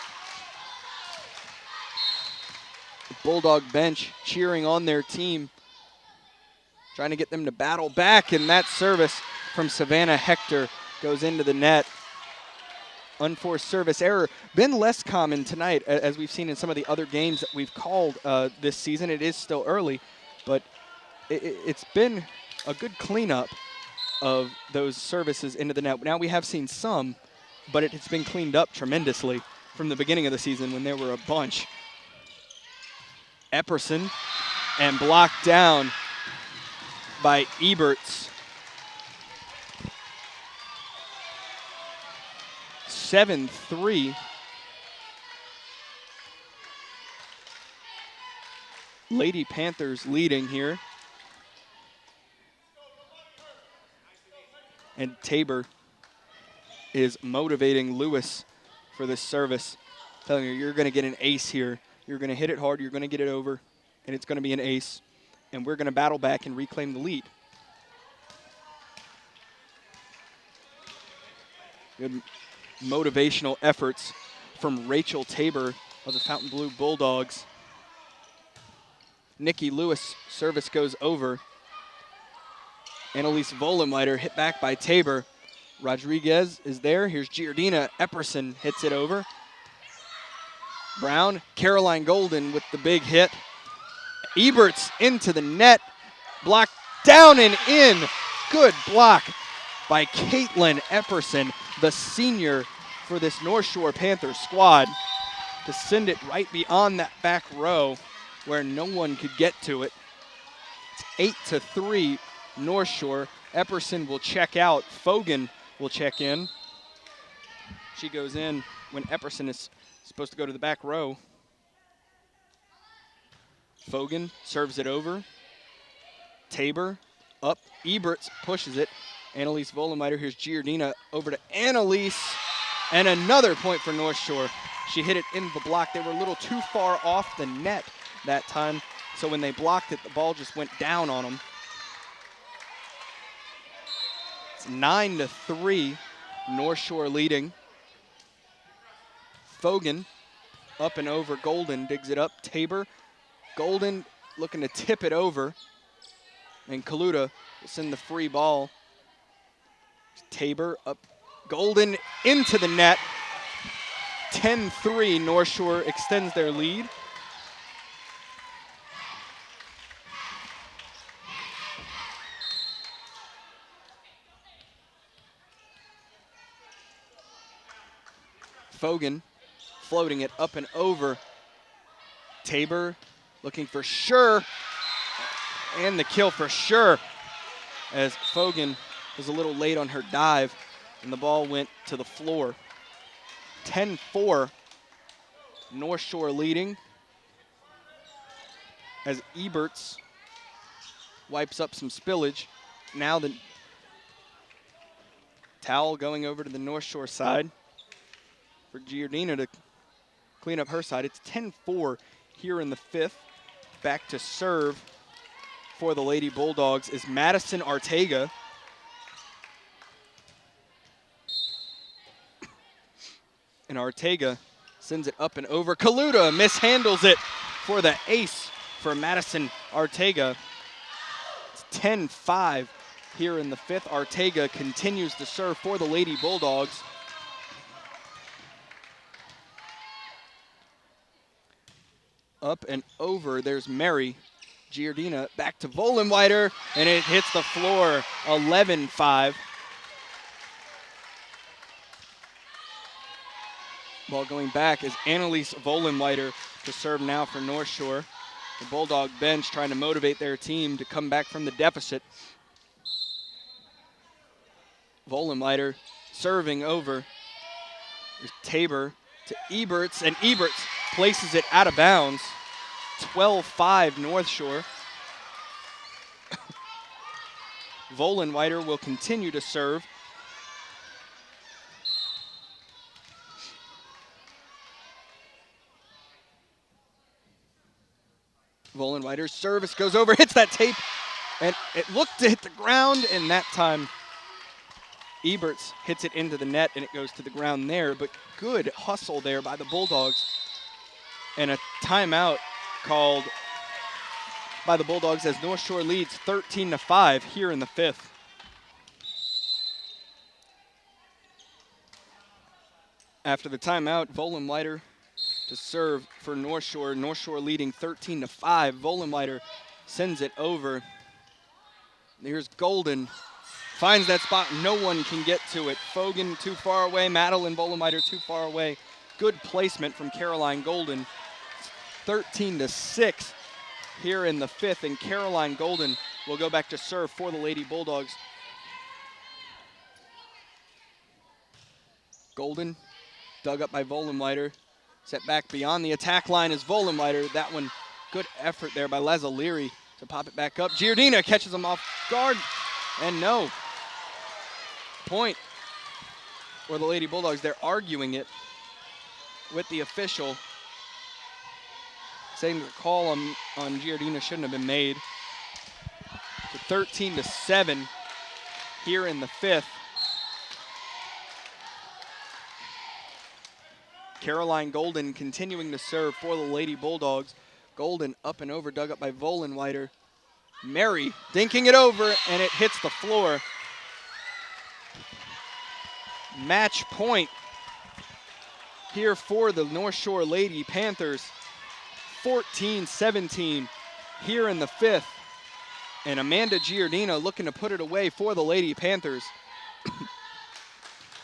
S1: Bulldog bench cheering on their team, trying to get them to battle back, and that service from Savannah Hector goes into the net. Unforced service error. Been less common tonight, as we've seen in some of the other games that we've called this season. It is still early, but it's been a good cleanup of those services into the net. Now we have seen some, but it's been cleaned up tremendously from the beginning of the season when there were a bunch. Epperson, and blocked down by Eberts. 7-3. Lady Panthers leading here. And Tabor is motivating Lewis for this service, telling her you're going to get an ace here. You're going to hit it hard, you're going to get it over, and it's going to be an ace. And we're going to battle back and reclaim the lead. Good motivational efforts from Rachel Tabor of the Fontainebleau Bulldogs. Nikki Lewis service goes over. Annalise Vollenleiter hit back by Tabor. Rodriguez is there. Here's Giardina. Epperson hits it over. Brown, Caroline Golden with the big hit. Eberts into the net. Blocked down and in. Good block by Caitlin Epperson, the senior for this North Shore Panthers squad, to send it right beyond that back row where no one could get to it. It's 8-3 North Shore. Epperson will check out. Fogan will check in. She goes in when Epperson is supposed to go to the back row. Fogan serves it over. Tabor up. Eberts pushes it. Annalise Vollenleiter. Here's Giardina over to Annalise. And another point for North Shore. She hit it in the block. They were a little too far off the net that time. So when they blocked it, the ball just went down on them. It's 9-3, North Shore leading. Fogan up and over. Golden digs it up. Tabor. Golden looking to tip it over. And Kaluta will send the free ball. Tabor up. Golden into the net. 10-3, North Shore extends their lead. Fogan floating it up and over. Tabor looking for sure. And the kill for sure, as Fogan was a little late on her dive and the ball went to the floor. 10-4, North Shore leading, as Eberts wipes up some spillage. Now the towel going over to the North Shore side for Giardina to clean up her side. It's 10-4 here in the fifth. Back to serve for the Lady Bulldogs is Madison Artega. And Artega sends it up and over. Kaluta mishandles it for the ace for Madison Artega. It's 10-5 here in the fifth. Artega continues to serve for the Lady Bulldogs. Up and over, there's Mary. Giardina back to Vollenleiter, and it hits the floor. 11-5. Ball going back is Annalise Vollenleiter to serve now for North Shore. The Bulldog bench trying to motivate their team to come back from the deficit. Vollenleiter serving over. There's Tabor to Eberts, and Eberts places it out of bounds. 12-5 North Shore. Vollenleiter will continue to serve. Vollenleiter's service goes over, hits that tape, and it looked to hit the ground, and that time Eberts hits it into the net, and it goes to the ground there. But good hustle there by the Bulldogs. And a timeout called by the Bulldogs as North Shore leads 13-5 here in the fifth. After the timeout, Vollenleiter to serve for North Shore. North Shore leading 13-5. Vollenleiter sends it over. Here's Golden. Finds that spot. No one can get to it. Fogan too far away. Madeline Vollenleiter too far away. Good placement from Caroline Golden. 13-6 here in the fifth, and Caroline Golden will go back to serve for the Lady Bulldogs. Golden, dug up by Vollenweider. Set back beyond the attack line is Vollenweider. That one, good effort there by Les O'Leary to pop it back up. Giardina catches him off guard, and no. Point for the Lady Bulldogs. They're arguing it with the official, saying the call on Giardina shouldn't have been made. So 13-7 here in the fifth. Caroline Golden continuing to serve for the Lady Bulldogs. Golden up and over, dug up by Vollenweider. Mary dinking it over, and it hits the floor. Match point here for the North Shore Lady Panthers. 14-17 here in the fifth. And Amanda Giardina looking to put it away for the Lady Panthers.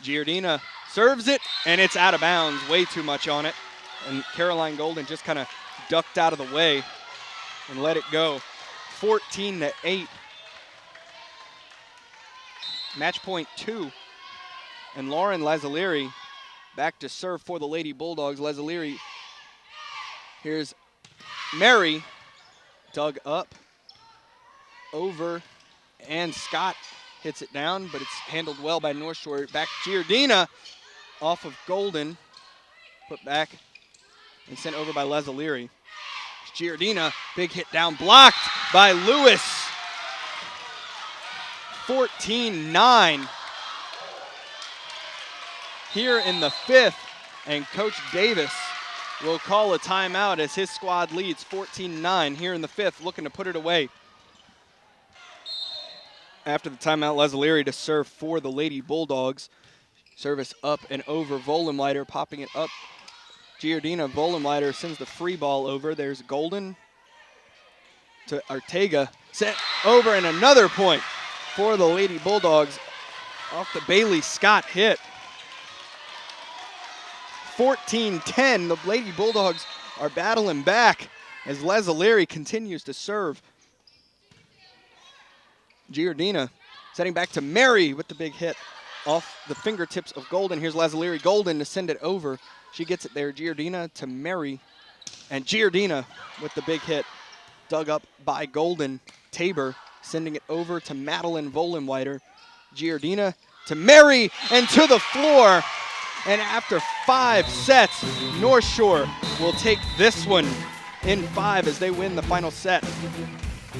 S1: Giardina serves it, and it's out of bounds, way too much on it. And Caroline Golden just kind of ducked out of the way and let it go. 14-8. Match point 2. And Lauren Lazzaleri back to serve for the Lady Bulldogs. Lazzaleri, here's Mary, dug up, over, and Scott hits it down, but it's handled well by North Shore. Back Giardina off of Golden, put back and sent over by Lazzaleri. Giardina, big hit down, blocked by Lewis. 14-9 here in the fifth, and Coach Davis will call a timeout as his squad leads 14-9 here in the fifth, looking to put it away. After the timeout, Lazzaleri to serve for the Lady Bulldogs. Service up and over, Vollenweider popping it up. Giardina, Vollenweider sends the free ball over. There's Golden to Ortega. Set over, and another point for the Lady Bulldogs off the Bailey Scott hit. 14-10, the Lady Bulldogs are battling back as Lazzaleri continues to serve. Giardina setting back to Mary with the big hit off the fingertips of Golden. Here's Lazzaleri Golden to send it over. She gets it there. Giardina to Mary. And Giardina with the big hit. Dug up by Golden. Tabor sending it over to Madeline Vollenweider. Giardina to Mary and to the floor. And after 5 sets, North Shore will take this one in 5 as they win the final set.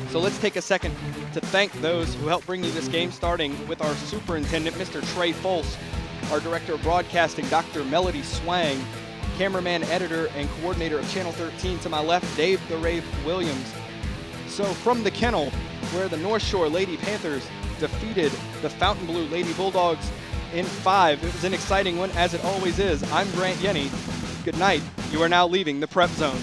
S1: So let's take a second to thank those who helped bring you this game, starting with our superintendent, Mr. Trey Folse, our director of broadcasting, Dr. Melody Swang, cameraman, editor, and coordinator of Channel 13 to my left, Dave the Rave Williams. So from the kennel, where the North Shore Lady Panthers defeated the Fontainebleau Lady Bulldogs in 5. It was an exciting one, as it always is. I'm Grant Yenny. Good night. You are now leaving the Prep Zone.